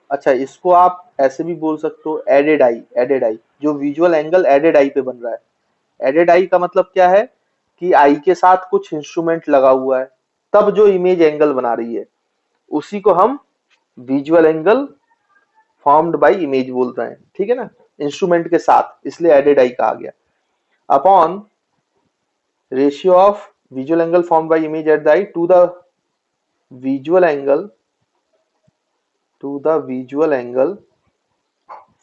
अच्छा, इसको आप ऐसे भी बोल सकते हो, एडेड आई, जो विजुअल एंगल एडेड आई पे बन रहा है। एडेड आई का मतलब क्या है कि आई के साथ कुछ इंस्ट्रूमेंट लगा हुआ है, तब जो इमेज एंगल बना रही है उसी को हम visual angle formed by image बोलते हैं, ठीक है ना, इंस्ट्रूमेंट के साथ, इसलिए एडेड आई कहा गया। Upon ratio of visual angle formed by image at the eye to the visual angle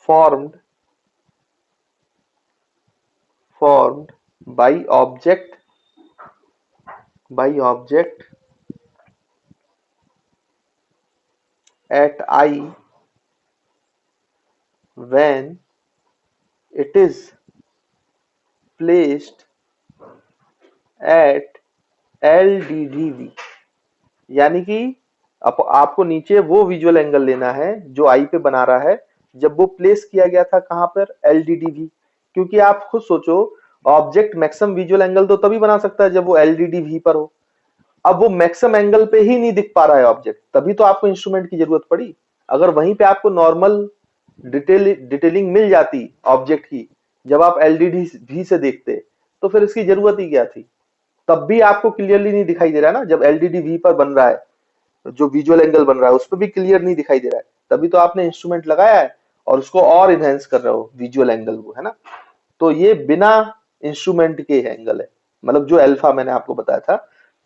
formed by object at eye when it is placed at LDDV। यानी कि आपको नीचे वो विजुअल एंगल लेना है जो आई पे बना रहा है जब वो प्लेस किया गया था, कहां पर, LDDV। क्योंकि आप खुद सोचो, ऑब्जेक्ट मैक्सिमम विजुअल एंगल तो तभी बना सकता है जब वो LDDV पर हो। अब वो मैक्सिमम एंगल पे ही नहीं दिख पा रहा है ऑब्जेक्ट, तभी तो आपको इंस्ट्रूमेंट की जरूरत पड़ी। अगर वहीं पे आपको नॉर्मल डिटेलिंग मिल जाती ऑब्जेक्ट की जब आप LDDV से देखते, तो फिर इसकी जरूरत ही क्या थी। तब भी आपको क्लियरली नहीं दिखाई दे रहा है ना, जब LDDV पर बन रहा है, जो विजुअल एंगल बन रहा है उस पर भी क्लियर नहीं दिखाई दे रहा है, तभी तो आपने इंस्ट्रूमेंट लगाया है और उसको और इनहेंस कर रहे हो विजुअल एंगल को, है ना। तो ये बिना इंस्ट्रूमेंट के एंगल है, मतलब जो अल्फा मैंने आपको बताया था,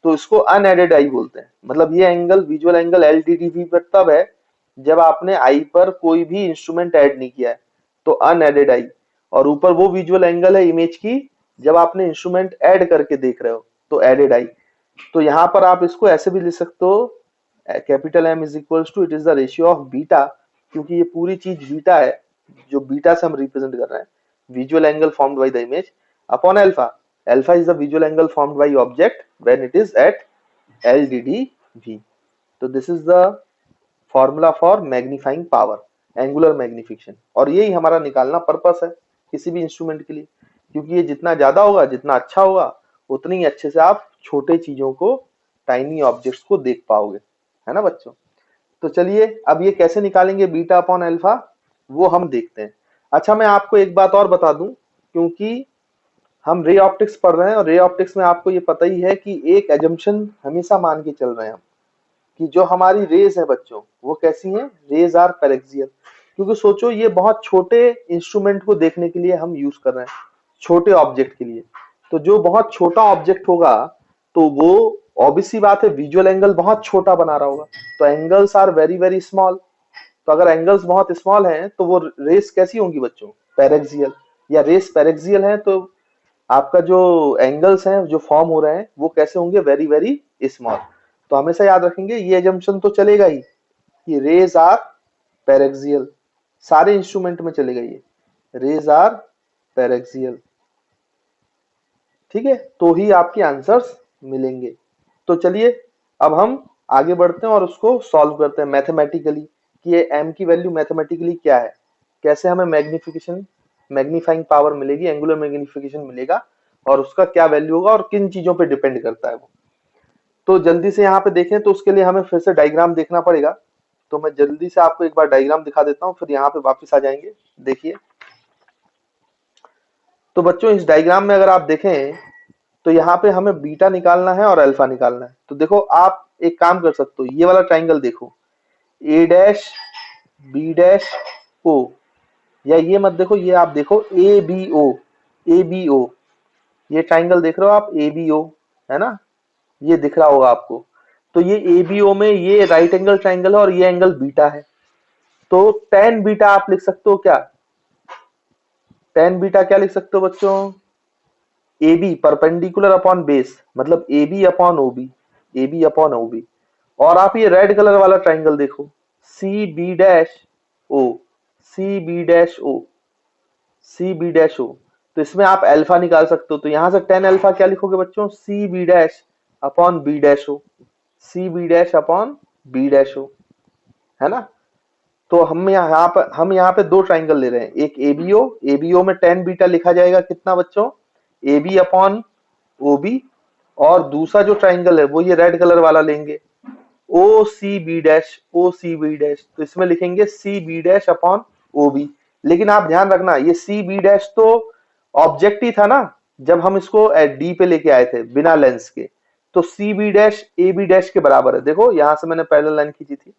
तो इसको अनएडेड आई बोलते हैं। मतलब ये एंगल, विजुअल एंगल LDDV पर तब है जब आपने आई पर कोई भी इंस्ट्रूमेंट ऐड नहीं किया है, तो अनएडेड आई। और ऊपर वो विजुअल एंगल है इमेज की जब आपने इंस्ट्रूमेंट ऐड करके देख रहे हो, तो एडेड आई। तो यहाँ पर आप इसको ऐसे भी लिख सकते हो, capital M is equals to, it is the ratio of beta, क्योंकि ये पूरी चीज बीटा है, जो बीटा से हम रिप्रेजेंट कर रहे हैं, visual angle formed by the image, upon alpha. Alpha is the visual angle formed by object when it is at LDDV। तो this is the formula for magnifying power, angular magnification. और यही हमारा निकालना purpose है किसी भी instrument के लिए, क्योंकि ये जितना ज्यादा होगा, जितना अच्छा होगा, उतनी ही अच्छे से आप छोटे चीजों को, टाइनी ऑब्जेक्ट्स को देख पाओगे, है ना बच्चों। तो चलिए, अब ये कैसे निकालेंगे बीटा अपॉन अल्फा, वो हम देखते हैं। अच्छा, मैं आपको एक बात और बता दूं, क्योंकि हम रे ऑप्टिक्स पढ़ रहे हैं और रे ऑप्टिक्स में आपको ये पता ही है कि एक एजम्पशन हमेशा मान के चल रहे हैं हम, कि जो हमारी रेज है बच्चों, वो कैसी हैं, रेज आर पैरेक्सियल। क्योंकि सोचो, ये बहुत छोटे इंस्ट्रूमेंट को देखने के लिए हम यूज कर रहे हैं, छोटे ऑब्जेक्ट के लिए। तो जो बहुत छोटा ऑब्जेक्ट होगा, तो वो ऑब्वियस सी बात है विजुअल एंगल बहुत छोटा बना रहा होगा, तो angles are very very small. तो अगर एंगल्स बहुत स्मॉल हैं तो वो रेस कैसी होंगी बच्चों, पैरेक्सियल। या रेस पैरेक्सियल है तो आपका जो एंगल्स हैं जो फॉर्म हो रहे हैं वो कैसे होंगे, वेरी वेरी स्मॉल। तो हमेशा याद रखेंगे, ये एजम्पशन तो चलेगा ही कि रेज आर पैरेक्सियल, सारे इंस्ट्रूमेंट में चलेगा ये, रेज आर पैरेक्सियल, ठीक है, तो ही आपके आंसर्स मिलेंगे। तो चलिए, अब हम आगे बढ़ते हैं और उसको सॉल्व करते हैं मैथमेटिकली, कि ये m की वैल्यू मैथमेटिकली क्या है, कैसे हमें मैग्नीफाइंग पावर मिलेगी, एंगुलर मैग्निफिकेशन मिलेगा, और उसका क्या वैल्यू होगा और किन चीजों पे डिपेंड करता है वो। तो जल्दी से यहाँ पे देखें, तो उसके लिए हमें फिर से डायग्राम देखना पड़ेगा। तो मैं जल्दी से आपको एक बार डायग्राम दिखा देता हूँ, फिर यहाँ पे वापस आ जाएंगे। देखिए, तो बच्चों इस डायग्राम में अगर आप देखें, तो यहाँ पे हमें बीटा निकालना है और अल्फा निकालना है। तो देखो, आप एक काम कर सकते हो, ये वाला ट्राइंगल देखो, A dash B dash O, या ये मत देखो, ये आप देखो ए बी ओ, ए बी ओ, ये ट्राइंगल देख रहे हो आप, ए बी ओ, है ना, ये दिख रहा होगा आपको। तो ये ए बी ओ में ये राइट एंगल ट्राइंगल है और ये एंगल बीटा है। तो टेन बीटा आप लिख सकते हो क्या, टेन बीटा क्या लिख सकते हो बच्चों, A B perpendicular upon base, मतलब A B upon O B, A B upon O B. और आप ये रेड कलर वाला ट्राइंगल देखो, C B dash O, C B dash O, C B dash O. तो इसमें आप अल्फा निकाल सकते हो, तो यहां से टेन अल्फा क्या लिखोगे बच्चों, C B dash upon B dash O, C B dash upon B dash O, है ना। तो हम यहाँ पे दो ट्राइंगल ले रहे हैं, एक एबीओ, एबीओ में टेन बीटा लिखा जाएगा कितना बच्चों, A B upon O B. और दूसरा जो ट्राइंगल है वो ये रेड कलर वाला लेंगे, O C B dash, O C B dash, तो इसमें लिखेंगे C B dash upon O B. लेकिन आप ध्यान रखना, ये सी बी डैश तो ऑब्जेक्ट ही था ना, जब हम इसको डी पे लेके आए थे बिना लेंस के। तो C B dash A B dash के बराबर है, देखो यहां से मैंने पैरेलल लाइन खींची थी।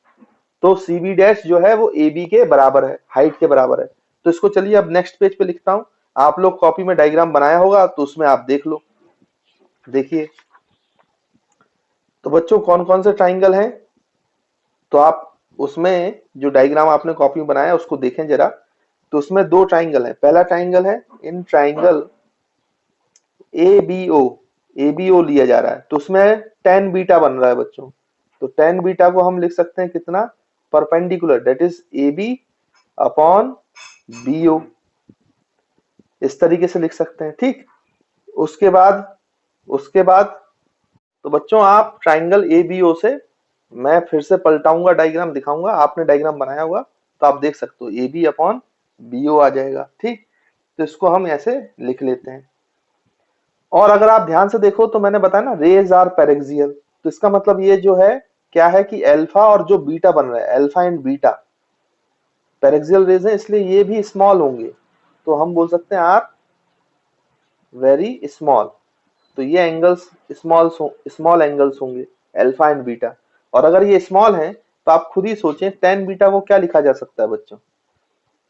तो सी बी डैश जो है वो ए बी के बराबर है, हाइट के बराबर है। तो इसको चलिए अब नेक्स्ट पेज पे लिखता हूं। आप लोग कॉपी में डायग्राम बनाया होगा तो उसमें आप देख लो, देखिए। तो बच्चों कौन कौन से ट्राइंगल हैं, तो आप उसमें जो डायग्राम आपने कॉपी में बनाया उसको देखें जरा। तो उसमें दो ट्राइंगल है, पहला ट्राइंगल है in triangle A B O, A B O लिया जा रहा है, तो उसमें टेन बीटा बन रहा है बच्चों। तो टेन बीटा को हम लिख सकते हैं कितना, perpendicular, that is A B upon B O, इस तरीके से लिख सकते हैं, ठीक। उसके बाद तो बच्चों आप ट्राइंगल ए बी ओ से, मैं फिर से पलटाऊंगा डायग्राम, दिखाऊंगा, आपने डायग्राम बनाया होगा तो आप देख सकते हो A B upon B O आ जाएगा, ठीक। तो इसको हम ऐसे लिख लेते हैं। और अगर आप ध्यान से देखो तो मैंने बताया ना रेज आर पैरेक्सियल, तो इसका मतलब ये जो है क्या है कि अल्फा और जो बीटा बन रहा है, alpha and beta paraxial rays है, इसलिए ये भी स्मॉल होंगे। तो हम बोल सकते हैं आर वेरी स्मॉल। तो ये एंगल्स स्मॉल एंगल्स होंगे, अल्फा एंड बीटा। और अगर ये स्मॉल है तो आप खुद ही सोचें टेन बीटा को क्या लिखा जा सकता है बच्चों।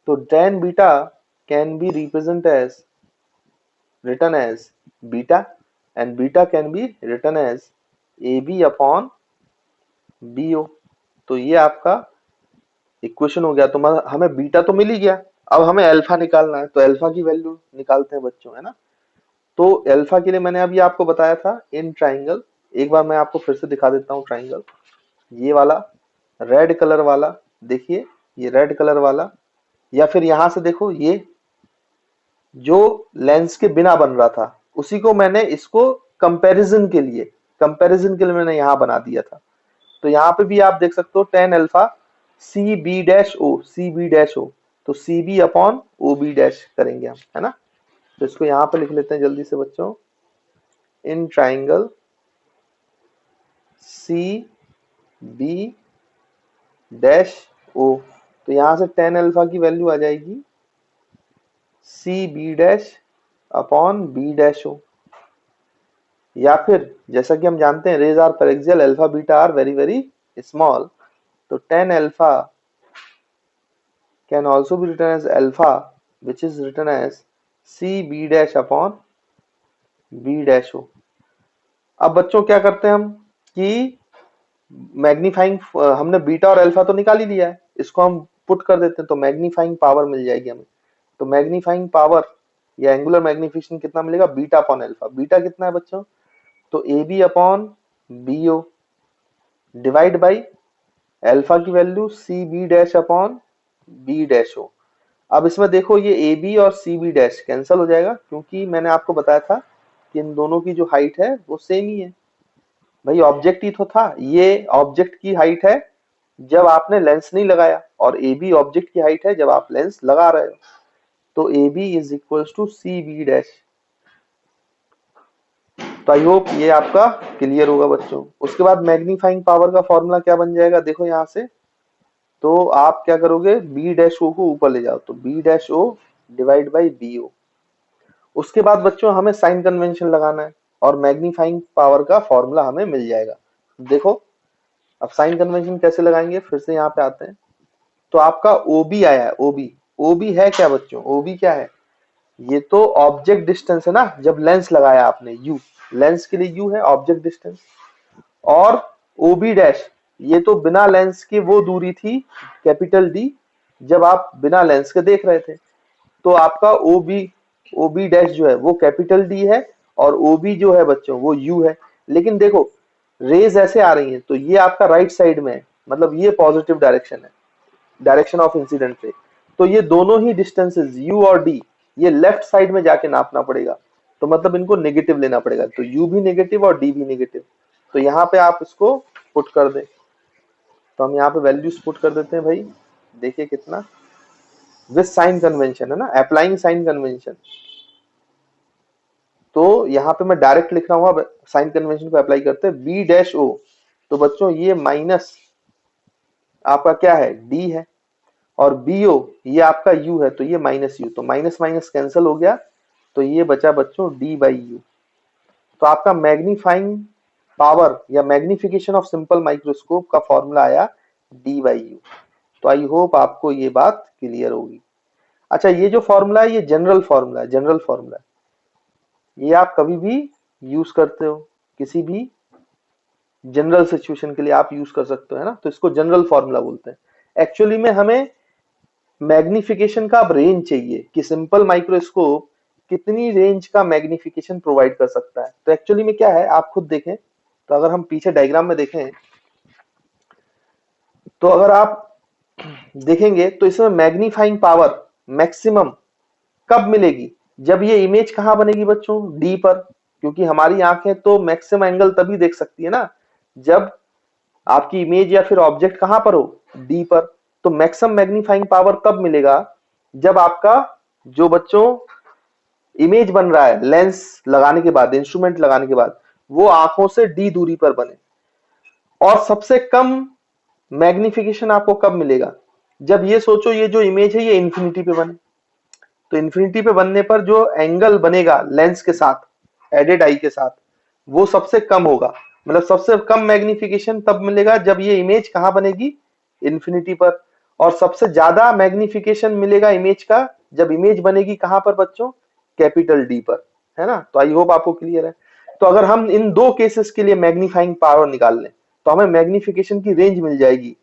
तो tan beta can be represent as written as beta, and beta can be written as ab upon bo। तो ये आपका इक्वेशन हो गया। तो हमें बीटा तो मिल ही गया, अब हमें अल्फा निकालना है, तो अल्फा की वैल्यू निकालते हैं बच्चों, है ना। तो अल्फा के लिए मैंने अभी आपको बताया था इन ट्राइंगल, एक बार मैं आपको फिर से दिखा देता हूँ ट्राइंगल, ये वाला रेड कलर वाला, देखिए ये रेड कलर वाला, या फिर यहां से देखो ये जो लेंस के बिना बन रहा था उसी को मैंने इसको कंपैरिजन के लिए मैंने यहां बना दिया था। तो यहाँ पे भी आप देख सकते हो tan alpha C B dash O, C B dash O, तो C B upon O B dash करेंगे हम, है ना। तो इसको यहाँ पे लिख लेते हैं जल्दी से बच्चों, in triangle C B dash O. तो यहां से टेन अल्फा की वैल्यू आ जाएगी C B dash upon B dash O. या फिर जैसा कि हम जानते हैं rays are paraxial, alpha beta are very very small, तो tan alpha can also be written as alpha, which is written as c b dash upon b dash o। अब बच्चों क्या करते हैं हम कि मैग्नीफाइंग, हमने बीटा और अल्फा तो निकाल ही लिया है, इसको हम पुट कर देते हैं तो मैग्नीफाइंग पावर मिल जाएगी हमें। तो मैग्नीफाइंग पावर या एंगुलर मैग्निफिकेशन कितना मिलेगा, बीटा अपॉन अल्फा। बीटा कितना है बच्चों, तो A B upon B O divide by alpha की value C B dash upon B dash O. अब इसमें देखो ये ए बी और सी बी डैश कैंसिल हो जाएगा, क्योंकि मैंने आपको बताया था कि इन दोनों की जो हाइट है वो सेम ही है। भाई ऑब्जेक्ट ही तो था, ये ऑब्जेक्ट की हाइट है जब आपने लेंस नहीं लगाया, और ए बी ऑब्जेक्ट की हाइट है जब आप लेंस लगा रहे हो। तो A B is equal to C B dash. तो आई होप ये आपका क्लियर होगा बच्चों। उसके बाद मैग्नीफाइंग पावर का फॉर्मूला क्या बन जाएगा, देखो यहाँ से। तो आप क्या करोगे, बी डैश ओ को ऊपर ले जाओ, तो B dash O divide by B O. उसके बाद बच्चों हमें साइन कन्वेंशन लगाना है और मैग्नीफाइंग पावर का फॉर्मूला हमें मिल जाएगा। देखो अब साइन कन्वेंशन कैसे लगाएंगे, फिर से यहाँ पे आते हैं। तो आपका ओबी आया है, ओबी, OB है क्या बच्चों? OB क्या है? ये तो ऑब्जेक्ट डिस्टेंस है ना, जब लेंस लगाया आपने U, लेंस के लिए U है ऑब्जेक्ट डिस्टेंस। और OB डैश ये तो बिना लेंस के वो दूरी थी कैपिटल D, जब आप बिना लेंस के देख रहे थे। तो आपका OB डैश जो है वो कैपिटल D है और OB जो है बच्चों वो U है। लेकिन देखो रेज ऐसे आ रही हैं तो ये आपका राइट साइड में है, मतलब ये पॉजिटिव डायरेक्शन है, डायरेक्शन ऑफ इंसिडेंट से। तो ये दोनों ही डिस्टेंसेस U और D ये लेफ्ट साइड में जाके नापना पड़ेगा, तो मतलब इनको नेगेटिव लेना पड़ेगा। तो U भी नेगेटिव और D भी नेगेटिव। तो यहाँ पे आप इसको पुट कर दें, तो हम यहाँ पे वैल्यूज पुट कर देते हैं भाई। देखिए कितना विद साइन कन्वेंशन है ना, अप्लाइंग साइन कन्वेंशन। तो यहाँ पे मैं डायरेक्ट लिख रहा हूँ, अब साइन कन्वेंशन को अप्लाई करते हैं। B डैश O, तो बच्चों ये माइनस आपका क्या है D है, और BO ये आपका U है, तो ये माइनस U, तो माइनस माइनस कैंसिल हो गया, तो ये बचा बच्चों D बाई U। तो आपका मैग्नीफाइंग पावर या मैग्निफिकेशन ऑफ सिंपल माइक्रोस्कोप का फॉर्मूला आया D बाई U। तो आई होप आपको ये बात क्लियर होगी। अच्छा, ये जो फॉर्मूला है ये जनरल फॉर्मूला है, जनरल फॉर्मूला है, ये आप कभी भी यूज करते हो, किसी भी जनरल सिचुएशन के लिए आप यूज कर सकते हो, है ना। तो इसको जनरल फॉर्मूला बोलते हैं। एक्चुअली में हमें मैग्निफिकेशन का अब रेंज चाहिए कि सिंपल माइक्रोस्कोप कितनी रेंज का मैग्निफिकेशन प्रोवाइड कर सकता है। तो एक्चुअली में क्या है आप खुद देखें, तो अगर हम पीछे डायग्राम में देखें, तो अगर आप देखेंगे तो इसमें मैग्नीफाइंग पावर मैक्सिमम कब मिलेगी? जब ये इमेज कहां बनेगी बच्चों? डी पर, क्योंकि हमारी आंखें तो मैक्सिमम एंगल तभी देख सकती है ना जब आपकी इमेज या फिर ऑब्जेक्ट कहां पर हो? डी पर। तो मैक्सिमम मैग्नीफाइंग पावर तब मिलेगा जब आपका जो बच्चों इमेज बन रहा है लेंस लगाने के बाद, इंस्ट्रूमेंट लगाने के बाद, वो आंखों से डी दूरी पर बने। और सबसे कम मैग्निफिकेशन आपको कब मिलेगा? जब ये सोचो ये जो इमेज है ये इंफिनिटी पे बने। तो इंफिनिटी पे बनने पर जो एंगल बनेगा लेंस के साथ, एडेड आई के साथ, वो सबसे कम होगा। मतलब सबसे कम मैग्निफिकेशन तब मिलेगा जब ये इमेज कहां बनेगी? इंफिनिटी पर। और सबसे ज्यादा मैग्निफिकेशन मिलेगा इमेज का जब इमेज बनेगी कहां पर बच्चों? कैपिटल डी पर, है ना। तो आई होप आपको क्लियर है। तो अगर हम इन दो केसेस के लिए मैग्नीफाइंग पावर निकाल लें तो हमें मैग्निफिकेशन की रेंज मिल जाएगी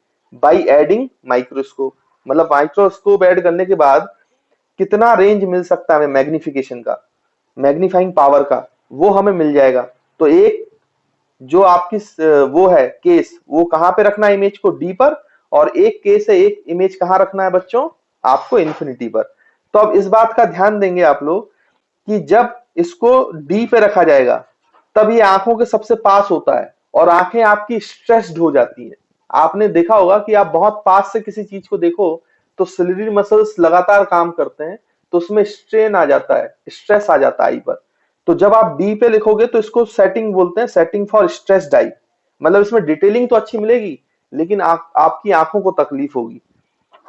बाई एडिंग माइक्रोस्कोप। मतलब माइक्रोस्कोप ऐड करने के बाद कितना रेंज मिल सकता है हमें मैग्निफिकेशन का, मैग्नीफाइंग पावर का, वो हमें मिल जाएगा। तो एक जो आपकी वो है केस, वो कहां पे रखना है इमेज को? डी पर। और एक केस है, एक इमेज कहां रखना है बच्चों? आपको इंफिनिटी पर। तो अब इस बात का ध्यान देंगे आप लोग कि जब इसको डी पे रखा जाएगा तब ये आंखों के सबसे पास होता है और आंखें आपकी स्ट्रेस्ड हो जाती हैं। आपने देखा होगा कि आप बहुत पास से किसी चीज को देखो तो सिलियरी मसल्स लगातार काम करते हैं, तो उसमें स्ट्रेन आ जाता है, स्ट्रेस आ जाता है आई पर। तो जब आप डी पे लिखोगे तो इसको सेटिंग बोलते हैं, सेटिंग फॉर स्ट्रेस्ड आई। मतलब इसमें डिटेलिंग तो अच्छी मिलेगी लेकिन आपकी आंखों को तकलीफ होगी।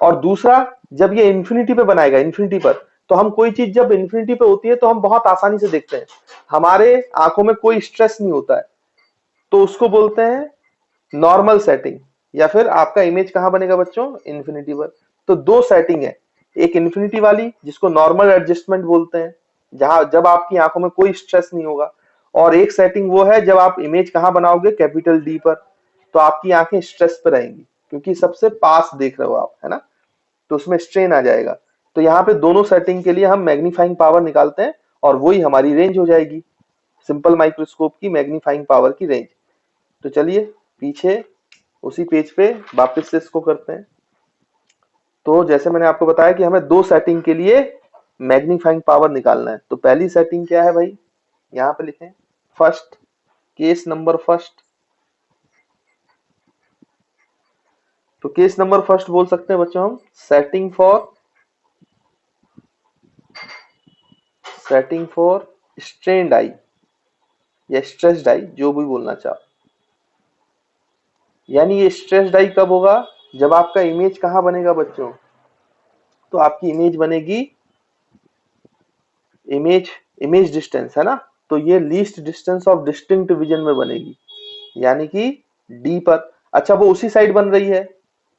और दूसरा, जब ये इंफिनिटी पे बनाएगा, इंफिनिटी पर, तो हम कोई चीज जब इंफिनिटी पे होती है तो हम बहुत आसानी से देखते हैं, हमारे आंखों में कोई स्ट्रेस नहीं होता है, तो उसको बोलते हैं नॉर्मल सेटिंग। या फिर आपका इमेज कहां बनेगा बच्चों? इंफिनिटी पर। तो दो सेटिंग है, एक इंफिनिटी वाली जिसको नॉर्मल एडजस्टमेंट बोलते हैं, जहां जब आपकी आंखों में कोई स्ट्रेस नहीं होगा, और एक सेटिंग वो है जब आप इमेज कहां बनाओगे? कैपिटल डी पर, तो आपकी आंखें स्ट्रेस पर रहेंगी क्योंकि सबसे पास देख रहे हो आप, है ना, तो उसमें स्ट्रेन आ जाएगा। तो यहाँ पे दोनों सेटिंग के लिए हम मैग्नीफाइंग पावर निकालते हैं और वही हमारी रेंज हो जाएगी, सिंपल माइक्रोस्कोप की मैग्नीफाइंग पावर की रेंज। तो चलिए पीछे उसी पेज पे वापस से इसको करते हैं। तो जैसे मैंने आपको बताया कि हमें दो सेटिंग के लिए मैग्नीफाइंग पावर निकालना है। तो पहली सेटिंग क्या है भाई? यहाँ पे लिखें फर्स्ट, केस नंबर फर्स्ट। तो केस नंबर फर्स्ट बोल सकते हैं बच्चों हम सेटिंग फॉर स्ट्रेन्ड आई या स्ट्रेस्ड आई, जो भी बोलना चाहो। यानी ये स्ट्रेस्ड आई कब होगा? जब आपका इमेज कहां बनेगा बच्चों? तो आपकी इमेज बनेगी, इमेज डिस्टेंस है ना, तो ये least distance of distinct vision में बनेगी, यानी कि डी पर। अच्छा, वो उसी साइड बन रही है,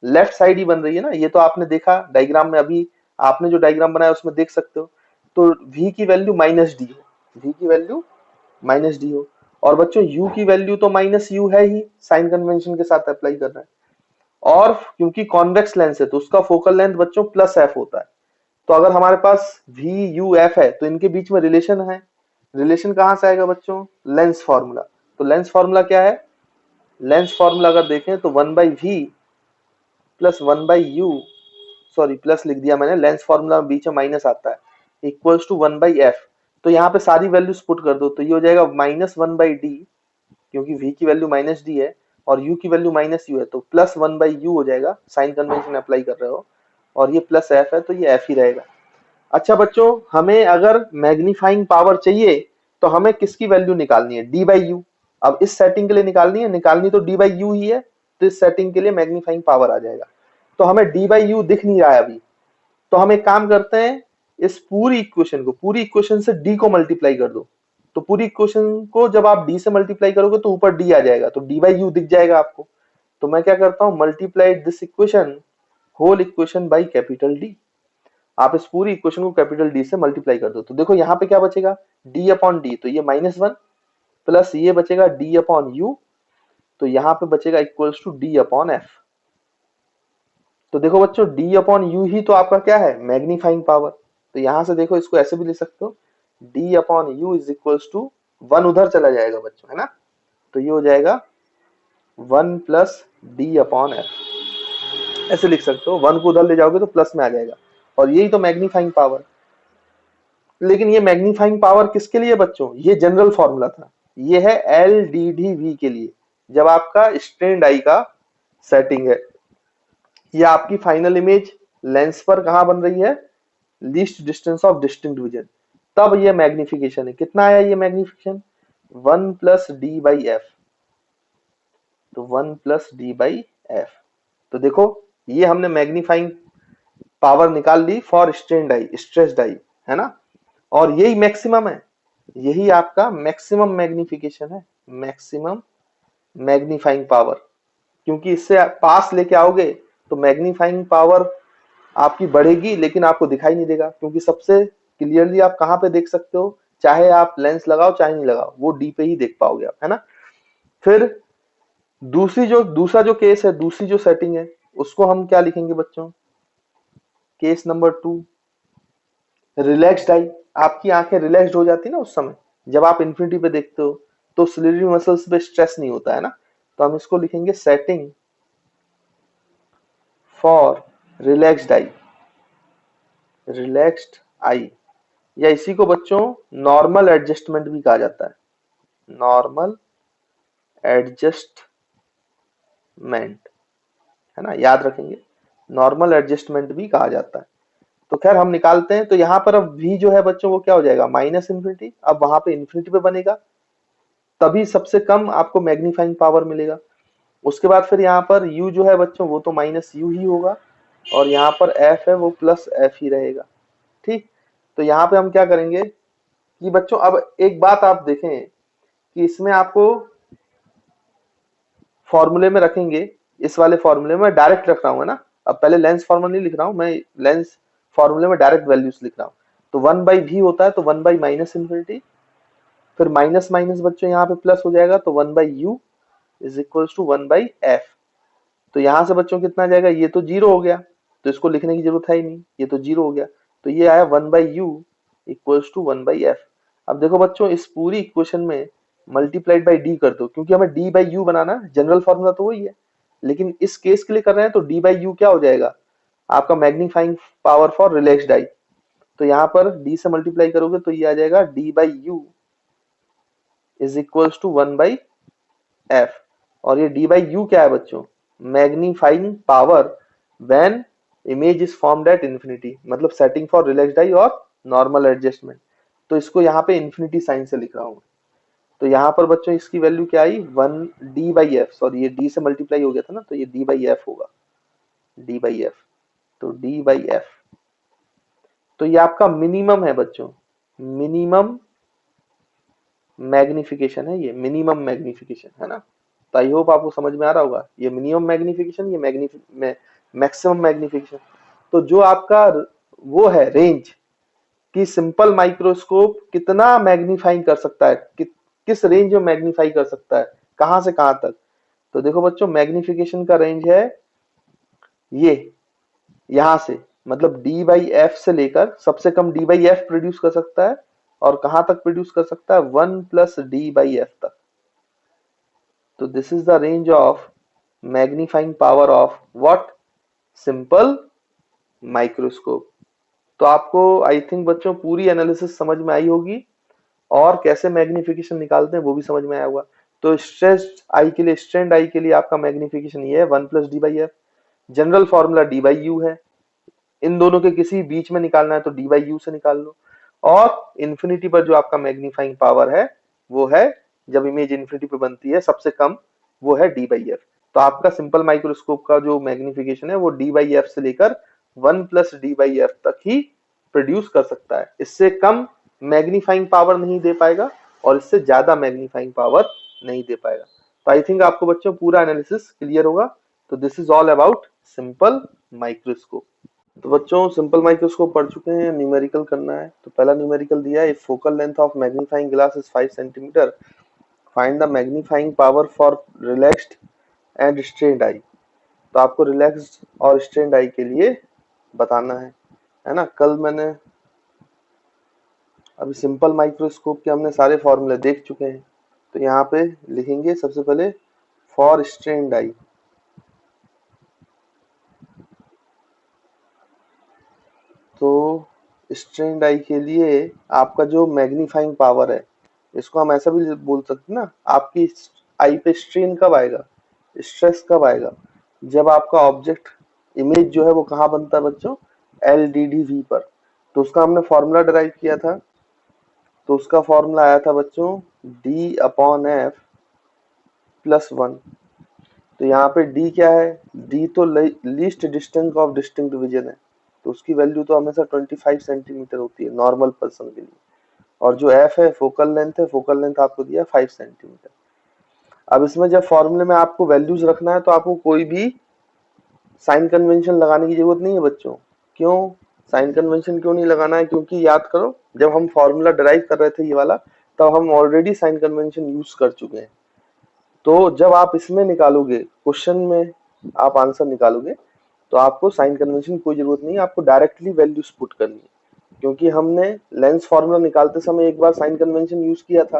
लेफ्ट साइड ही बन रही है ना, ये तो आपने देखा डायग्राम में, अभी आपने जो डायग्राम बनाया उसमें देख सकते हो। तो v की वैल्यू माइनस डी हो, v की वैल्यू माइनस डी हो, और बच्चों u की वैल्यू तो माइनस यू है ही, साइन कन्वेंशन के साथ अप्लाई कर रहा है, और क्योंकि कॉन्वेक्स लेंस है तो उसका फोकल लेंथ बच्चों प्लस एफ होता है। तो अगर हमारे पास वी यू एफ है तो इनके बीच में रिलेशन है। रिलेशन कहां से आएगा बच्चों? Lens formula. तो लेंस फॉर्मूला क्या है? लेंस फॉर्मूला अगर देखें तो 1/v plus 1/u, sorry plus लिख दिया मैंने, लेंस फॉर्मूला में बीच में माइनस आता है, इक्वल्स टू 1/f। तो यहाँ पे सारी वैल्यूज पुट कर दो तो ये हो जाएगा -1/d, क्योंकि v की वैल्यू माइनस डी है और u की वैल्यू माइनस यू है, तो प्लस 1/u हो जाएगा, साइन कन्वेंशन अप्लाई कर रहे हो, और ये प्लस f है तो ये f ही रहेगा। अच्छा बच्चों, हमें अगर मैग्नीफाइंग पावर चाहिए तो हमें किसकी वैल्यू निकालनी है? d/u। अब इस सेटिंग के लिए निकालनी तो d/u ही है, तो इस सेटिंग के लिए मैग्नीफाइंग पावर आ जाएगा। तो हमें d/u दिख नहीं रहा है अभी, तो हम एक काम करते हैं, इस पूरी इक्वेशन से d को मल्टीप्लाई कर दो। तो पूरी इक्वेशन को जब आप d से मल्टीप्लाई करोगे तो ऊपर d आ जाएगा, तो d/u दिख जाएगा आपको। तो मैं क्या करता हूं, multiply this equation, whole equation by capital D। आप इस पूरी इक्वेशन को कैपिटल डी से मल्टीप्लाई कर दो तो देखो यहाँ पे क्या बचेगा, डी अपॉन डी, तो ये -1 प्लस ये बचेगा डी अपॉन यू, तो यहाँ पे बचेगा equals to D upon F. तो देखो बच्चों, डी अपॉन यू ही तो आपका क्या है, मैग्नीफाइंग पावर। तो यहां से देखो इसको ऐसे भी लिख सकते हो, D upon U is equals to 1 उधर चला जाएगा बच्चों, है ना, तो ये हो जाएगा 1 प्लस डी अपॉन एफ, ऐसे लिख सकते हो। 1 को उधर ले जाओगे तो प्लस में आ जाएगा, और यही तो मैग्नीफाइंग पावर। लेकिन ये मैग्नीफाइंग पावर किसके लिए बच्चों? ये जनरल फॉर्मूला था, ये है LDDV के लिए, जब आपका स्ट्रेन्ड आई का सेटिंग है। ये आपकी फाइनल इमेज लेंस पर कहां बन रही है, least distance of distinct vision, तब ये मैग्निफिकेशन है। कितना आया ये magnification? 1 plus D by F, तो 1 प्लस डी बाई एफ। तो देखो ये हमने मैग्नीफाइंग पावर निकाल ली for strained eye, stressed eye, है ना, और यही मैक्सिमम है, यही आपका मैक्सिमम मैग्निफिकेशन है, मैक्सिमम मैग्नीफाइंग पावर। क्योंकि इससे आप पास लेके आओगे तो मैग्नीफाइंग पावर आपकी बढ़ेगी, लेकिन आपको दिखाई नहीं देगा, क्योंकि सबसे क्लियरली आप कहां पे देख सकते हो, चाहे आप लेंस लगाओ चाहे नहीं लगाओ, वो डी पे ही देख पाओगे आप, है ना। फिर दूसरा जो केस है, दूसरी जो सेटिंग है, उसको हम क्या लिखेंगे बच्चों? केस नंबर 2, रिलैक्स्ड आई। आपकी आंखें रिलैक्स्ड हो जाती है ना उस समय, जब आप इन्फिनिटी पे देखते हो तो सिलेरी मसल्स पे स्ट्रेस नहीं होता है ना, तो हम इसको लिखेंगे setting for relaxed eye, relaxed eye, या इसी को बच्चों नॉर्मल एडजस्टमेंट भी कहा जाता है, नॉर्मल एडजस्टमेंट, है ना, याद रखेंगे, नॉर्मल एडजस्टमेंट भी कहा जाता है। तो खैर हम निकालते हैं, तो यहाँ पर अब v जो है बच्चों वो क्या हो जाएगा, माइनस इन्फिनिटी, अब वहां पे इन्फिनिटी पे बनेगा, तभी सबसे कम आपको मैग्नीफाइंग पावर मिलेगा। उसके बाद फिर यहाँ पर u जो है बच्चों वो तो माइनस यू ही होगा, और यहाँ पर f है वो प्लस f ही रहेगा, ठीक। तो यहाँ पे हम क्या करेंगे कि बच्चों, अब एक बात आप देखें कि इसमें आपको फॉर्मूले में रखेंगे, इस वाले फॉर्मूले में डायरेक्ट रख रहा हूँ, है ना, अब पहले लेंस फॉर्मूला नहीं लिख रहा हूँ मैं, लेंस फॉर्मूले में डायरेक्ट वैल्यूज लिख रहा हूँ। तो 1/v होता है तो 1 बाई माइनस इन्फिनिटी, फिर माइनस माइनस बच्चों यहाँ पे प्लस हो जाएगा, तो 1/u is equals to 1/f। तो यहाँ से बच्चों कितना जाएगा, ये तो जीरो हो गया, तो इसको लिखने की जरूरत है ही नहीं, ये तो जीरो हो गया, तो ये आया 1/u इक्वल्स टू 1/f। अब देखो बच्चों, इस पूरी इक्वेशन में मल्टीप्लाइड बाई डी कर दो, क्योंकि हमें डी बाई यू बनाना है, जनरल फॉर्मूला तो वही है, लेकिन इस केस के लिए कर रहे हैं तो डी बाई यू क्या हो जाएगा, आपका मैग्नीफाइंग पावर फॉर रिलैक्स्ड आई। तो यहाँ पर d से मल्टीप्लाई करोगे तो ये आ जाएगा d by U is equals to 1/f, और ये d बाई यू क्या है बच्चों, magnifying power when image is formed at infinity, मतलब सेटिंग फॉर रिलैक्स्ड आई और नॉर्मल एडजस्टमेंट। तो इसको यहाँ पे इंफिनिटी साइन से लिख रहा हूँ। तो यहाँ पर बच्चों इसकी वैल्यू क्या आई, 1d/f, सॉरी ये d से मल्टीप्लाई हो गया था ना, तो ये d/f होगा, d/f, तो d/f। तो ये आपका मिनिमम है बच्चों, मिनिमम मैग्निफिकेशन है, ये मिनिमम मैग्निफिकेशन है ना। तो आई होप आपको समझ में आ रहा होगा, ये मिनिमम मैग्निफिकेशन, ये मैक्सिमम मैग्निफिकेशन। तो जो आपका वो है रेंज कि सिंपल माइक्रोस्कोप कितना मैग्नीफाइंग कर सकता है, किस रेंज में मैग्नीफाई कर सकता है, कहां से कहां तक। तो देखो बच्चों, मैग्निफिकेशन का रेंज है ये, यहां से, मतलब डी बाई एफ से लेकर सबसे कम डी बाई एफ प्रोड्यूस कर सकता है, और कहां तक प्रोड्यूस कर सकता है, 1 + d/f तक। तो this is the range of magnifying power of what, simple microscope. तो आपको आई थिंक बच्चों पूरी एनालिसिस समझ में आई होगी, और कैसे मैग्निफिकेशन निकालते हैं वो भी समझ में आया होगा। तो स्ट्रेस्ड आई के लिए, स्ट्रेंड आई के लिए आपका मैग्निफिकेशन ये है 1 + d/f। जनरल फॉर्मूला d/u है, इन दोनों के किसी बीच में निकालना है तो d/u से निकाल लो। और इन्फिनिटी पर जो आपका मैग्नीफाइंग पावर है वो है, जब इमेज इन्फिनिटी पे बनती है सबसे कम, वो है d/f। तो आपका सिंपल माइक्रोस्कोप का जो मैग्निफिकेशन है वो d/f से लेकर 1 + d/f तक ही प्रोड्यूस कर सकता है, इससे कम मैग्नीफाइंग पावर नहीं दे पाएगा, और इससे ज्यादा मैग्नीफाइंग पावर नहीं दे पाएगा। तो आई थिंक आपको बच्चों पूरा एनालिसिस क्लियर होगा। तो this is all about simple microscope. तो बच्चों सिंपल माइक्रोस्कोप पढ़ चुके हैं, न्यूमेरिकल करना है। तो पहला न्यूमेरिकल दिया है, focal length of magnifying glass is 5 centimetre, find the magnifying power for relaxed and strained eye. तो आपको रिलैक्स्ड और स्ट्रेन्ड आई के लिए बताना है ना। कल मैंने, अभी सिंपल माइक्रोस्कोप के हमने सारे फॉर्मूले देख चुके हैं। तो यहाँ पे लिखेंगे सबसे पहले फॉर स्ट्रेन्ड आई। तो स्ट्रेन्ड आई के लिए आपका जो मैग्नीफाइंग पावर है, इसको हम ऐसा भी बोल सकते हैं ना, आपकी आई पे स्ट्रेन कब आएगा, स्ट्रेस कब आएगा, जब आपका ऑब्जेक्ट इमेज जो है वो कहाँ बनता है बच्चों, LDDV पर। तो उसका हमने फॉर्मूला डिराइव किया था। तो उसका फॉर्मूला आया था बच्चों D/F + 1। तो यहाँ पे D क्या है, D तो least distance of distinct division है, तो उसकी वैल्यू तो हमेशा 25 सेंटीमीटर होती है नॉर्मल पर्सन के लिए। और जो F है फोकल लेंथ है, फोकल लेंथ आपको दिया 5 सेंटीमीटर। अब इसमें जब फॉर्मूले में आपको वैल्यूज रखना है तो आपको कोई भी साइन कन्वेंशन लगाने की जरूरत नहीं है बच्चों। क्यों साइन कन्वेंशन क्यों नहीं लगाना है, क्योंकि याद करो जब हम फॉर्मूला डिराइव कर रहे थे ये वाला, तब हम ऑलरेडी साइन कन्वेंशन यूज कर चुके हैं। तो जब आप इसमें निकालोगे, क्वेश्चन में आप आंसर निकालोगे, तो आपको साइन कन्वेंशन की कोई जरूरत नहीं है, आपको डायरेक्टली वैल्यूज पुट करनी है। क्योंकि हमने लेंस फॉर्मूला निकालते समय एक बार साइन कन्वेंशन यूज किया था,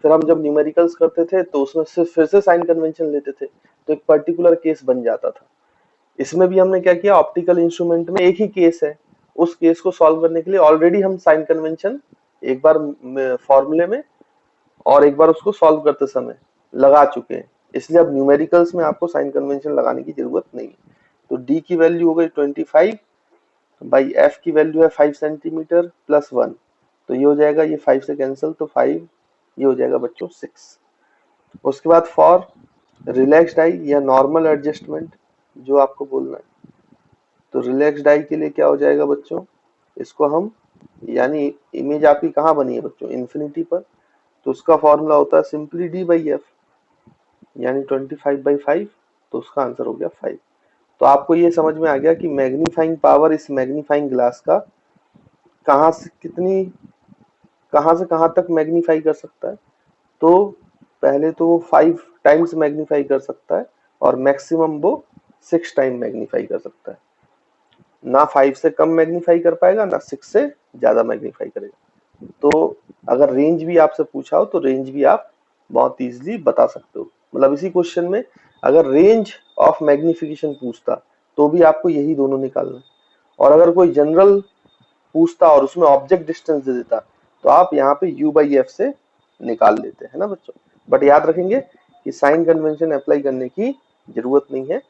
फिर हम जब न्यूमेरिकल्स करते थे तो उसमें से फिर से साइन कन्वेंशन लेते थे, तो एक पर्टिकुलर केस बन जाता था। इसमें भी हमने क्या किया, ऑप्टिकल इंस्ट्रूमेंट में एक ही केस है, उस केस को सॉल्व करने के लिए ऑलरेडी हम साइन कन्वेंशन एक बार फॉर्मूले में और एक बार उसको सॉल्व करते समय लगा चुके हैं, इसलिए अब न्यूमेरिकल्स में आपको साइन कन्वेंशन लगाने की जरूरत नहीं है। तो डी की वैल्यू हो गई 25 बाई एफ की वैल्यू है 5 सेंटीमीटर + 1। तो ये हो जाएगा, ये 5 से कैंसिल, तो 5, ये हो जाएगा बच्चों 6। उसके बाद फॉर रिलैक्स्ड आई या नॉर्मल एडजस्टमेंट जो आपको बोलना है, तो रिलैक्स्ड आई के लिए क्या हो जाएगा बच्चों, इसको हम, यानी इमेज आपकी कहाँ बनी है बच्चों, इन्फिनिटी पर, तो उसका फॉर्मूला होता है सिंपली D/F, यानी 25/5। तो उसका आंसर हो गया 5। तो आपको ये समझ में आ गया कि मैग्नीफाइंग पावर इस मैग्नीफाइंग ग्लास का कहाँ से कितनी, कहाँ से कहाँ तक मैग्नीफाई कर सकता है। तो पहले तो वो 5 टाइम्स मैग्नीफाई कर सकता है, और मैक्सिमम वो 6 टाइम मैग्नीफाई कर सकता है। ना 5 से कम मैग्नीफाई कर पाएगा, ना 6 से ज्यादा मैग्नीफाई करेगा। तो अगर रेंज भी आपसे पूछा हो तो रेंज भी आप बहुत इजीली बता सकते हो। मतलब इसी क्वेश्चन में अगर रेंज ऑफ मैग्निफिकेशन पूछता तो भी आपको यही दोनों निकालना है, और अगर कोई जनरल पूछता और उसमें ऑब्जेक्ट डिस्टेंस दे देता तो आप यहाँ पे U/F से निकाल लेते हैं ना बच्चों। बट याद रखेंगे कि साइन कन्वेंशन अप्लाई करने की जरूरत नहीं है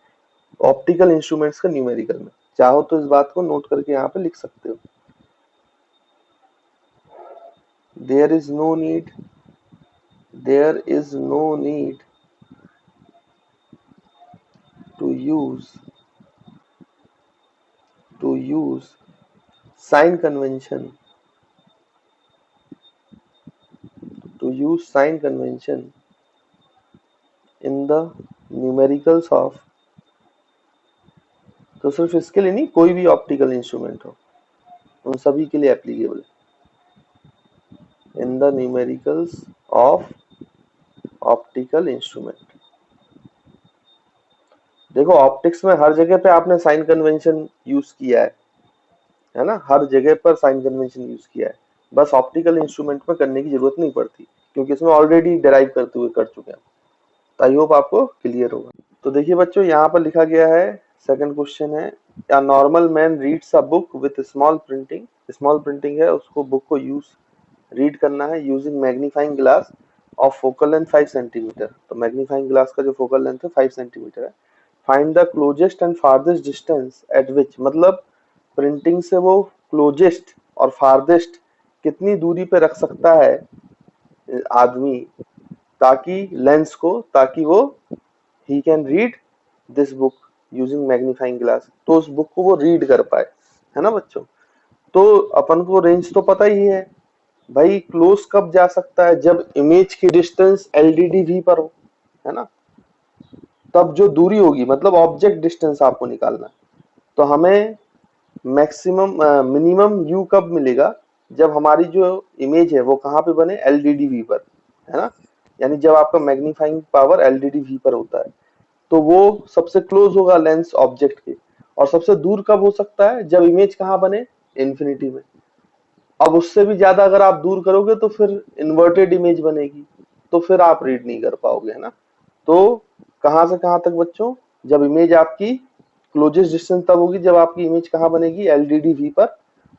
ऑप्टिकल इंस्ट्रूमेंट्स का न्यूमेरिकल में। चाहो तो इस बात को नोट करके यहाँ पे लिख सकते हो। there is no need there is no need to use sign convention in the numericals of, तो सिर्फ इसके लिए नहीं, कोई भी ऑप्टिकल इंस्ट्रूमेंट हो, उन सभी के लिए एप्लीकेबल है। In the numericals of optical instrument. देखो ऑप्टिक्स में हर जगह पे आपने साइन कन्वेंशन यूज किया है ना, हर जगह पर साइन कन्वेंशन यूज किया है, बस ऑप्टिकल इंस्ट्रूमेंट में करने की जरूरत नहीं पड़ती क्योंकि इसमें ऑलरेडी डिराइव करते हुए कर चुके हैं। तो आई होप आपको क्लियर होगा। तो देखिए बच्चों यहाँ पर लिखा गया है, सेकंड क्वेश्चन है, a normal man reads a book with small printing, small printing है, उसको बुक को यूज रीड करना है using magnifying glass of focal length 5 centimetre. तो मैग्नीफाइंग ग्लास का जो फोकल लेंथ है 5 सेंटीमीटर है। Find the closest and farthest distance eight विच, मतलब प्रिंटिंग से वो क्लोजेस्ट और फारदेस्ट कितनी दूरी पे रख सकता है आदमी, ताकि लेंस को, ताकि वो he can read this book using magnifying glass, तो उस बुक को वो रीड कर पाए, है ना बच्चों। तो अपन को रेंज तो पता ही है भाई, क्लोज कब जा सकता है, जब इमेज की डिस्टेंस एलडीडी वी पर हो, है ना, तब जो दूरी होगी, मतलब ऑब्जेक्ट डिस्टेंस आपको निकालना है। तो हमें मैक्सिमम मिनिमम यू कब मिलेगा, जब हमारी जो इमेज है वो कहाँ पे बने, एलडीडी वी पर, है ना, यानी जब आपका मैग्नीफाइंग पावर एलडीडी वी पर होता है, तो वो सबसे क्लोज होगा लेंस ऑब्जेक्ट के। और सबसे दूर कब हो सकता है, जब इमेज कहाँ बने, इन्फिनिटी में। अब उससे भी ज्यादा अगर आप दूर करोगे तो फिर इन्वर्टेड इमेज बनेगी, तो फिर आप रीड नहीं कर पाओगे, है ना। तो कहां से कहां तक बच्चों, जब इमेज आपकी क्लोजेस्ट डिस्टेंस तब होगी जब आपकी इमेज कहाँ बनेगी, एलडीडी वी पर,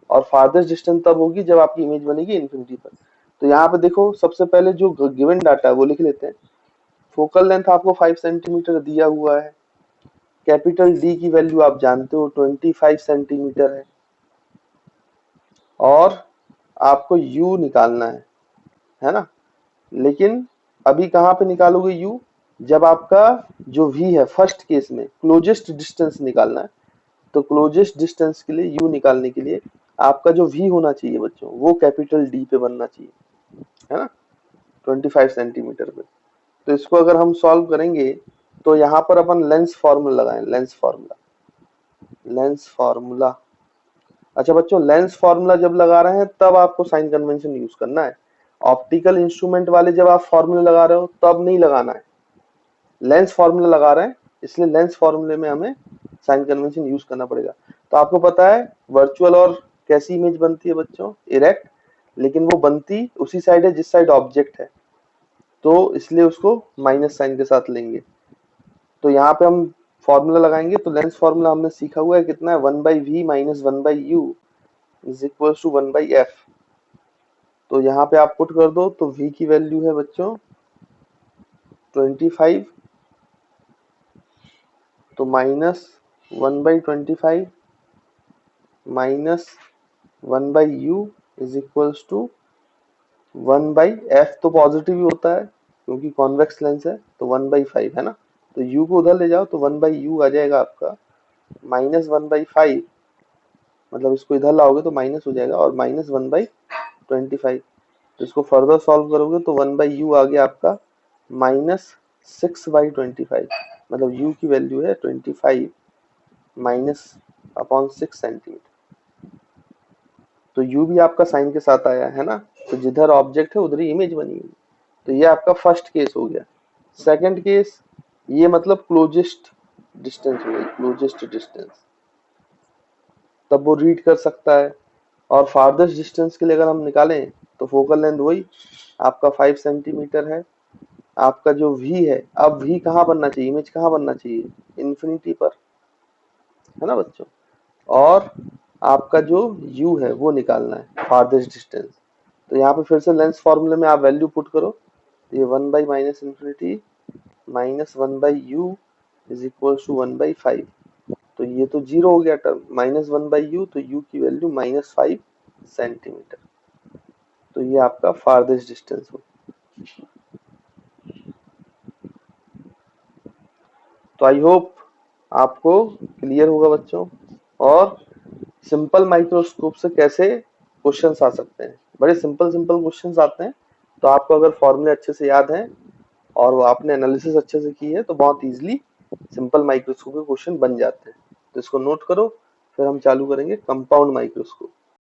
और फारदेस्ट डिस्टेंस तब होगी जब आपकी इमेज बनेगी इन्फिनिटी पर। तो यहाँ पे देखो सबसे पहले जो गिवन डाटा है वो लिख लेते हैं। फोकल लेंथ आपको 5 सेंटीमीटर दिया हुआ है, कैपिटल डी की वैल्यू आप जानते हो 25 सेंटीमीटर और आपको यू निकालना है ना। लेकिन अभी कहाँ पे निकालोगे यू, जब आपका जो वी है फर्स्ट केस में क्लोजेस्ट डिस्टेंस निकालना है, तो क्लोजेस्ट डिस्टेंस के लिए यू निकालने के लिए आपका जो वी होना चाहिए बच्चों वो कैपिटल डी पे बनना चाहिए, है ना, 25 सेंटीमीटर पे। तो इसको अगर हम सॉल्व करेंगे तो यहाँ पर अपन लेंस फॉर्मूला लगाएं, लेंस फॉर्मूला, लेंस फॉर्मूला। अच्छा बच्चों लेंस फॉर्मूला जब लगा रहे हैं तब आपको साइन कन्वेंशन यूज करना है। ऑप्टिकल इंस्ट्रूमेंट वाले जब आप फॉर्मूला लगा रहे हो तब नहीं लगाना है, लेंस फॉर्मूला लगा रहे हैं इसलिए लेंस फॉर्मूले में हमें साइन कन्वेंशन यूज करना पड़ेगा। तो आपको पता है वर्चुअल और कैसी इमेज बनती है बच्चों, इरेक्ट, लेकिन वो बनती उसी साइड है जिस साइड ऑब्जेक्ट है, तो इसलिए उसको माइनस साइन के साथ लेंगे। तो यहाँ पे हम फॉर्मूला लगाएंगे, तो लेंस फॉर्मूला हमने सीखा हुआ है कितना है, 1/v minus 1/u is equal to 1/f। तो यहाँ पे आप पुट कर दो, तो v की वैल्यू है बच्चों 25, तो minus 1/25 minus 1/u is equal to 1/f। तो पॉजिटिव ही होता है क्योंकि कॉन्वेक्स लेंस है, तो 1/5 है ना। तो u को उधर ले जाओ तो 1/u आ जाएगा आपका माइनस 1/5, मतलब इसको इधर लाओगे तो माइनस हो जाएगा, और माइनस 1/25। तो इसको फर्दर सॉल्व करोगे तो 1/u आ गया आपका माइनस 6/25, मतलब u की वैल्यू है 25 माइनस अपॉन 6 सेंटीमीटर। तो u भी आपका साइन के साथ आया है ना, तो जिधर ऑब्जेक्ट है उधर ही इमेज बनी हुई। तो ये आपका फर्स्ट केस हो गया। सेकंड केस, ये मतलब क्लोजेस्ट डिस्टेंस हो गई, क्लोजेस्ट डिस्टेंस, तब वो रीड कर सकता है। और फारदेस्ट डिस्टेंस के लिए अगर हम निकालें तो फोकल लेंथ वही आपका 5 सेंटीमीटर है, आपका जो v है, अब v कहाँ बनना चाहिए, इमेज कहाँ बनना चाहिए, इन्फिनिटी पर, है ना बच्चों। और आपका जो u है वो निकालना है फारदेस्ट डिस्टेंस। तो यहाँ पे फिर से लेंस फॉर्मूले में आप वैल्यू पुट करो, तो ये 1 minus infinity minus 1/u is equal to 1/5। तो ये तो जीरो हो गया टर्म, माइनस 1/u, तो u की वैल्यू -5 सेंटीमीटर। तो ये आपका फारदेस्ट डिस्टेंस हो। तो आई होप आपको क्लियर होगा बच्चों। और सिंपल माइक्रोस्कोप से कैसे क्वेश्चंस आ सकते हैं, बड़े सिंपल सिंपल क्वेश्चंस आते हैं। तो आपको अगर फॉर्मूले अच्छे से याद हैं और वो आपने एनालिसिस अच्छे से की है तो बहुत इजीली सिंपल माइक्रोस्कोप के क्वेश्चन बन जाते हैं। तो इसको नोट करो, फिर हम चालू करेंगे कंपाउंड माइक्रोस्कोप।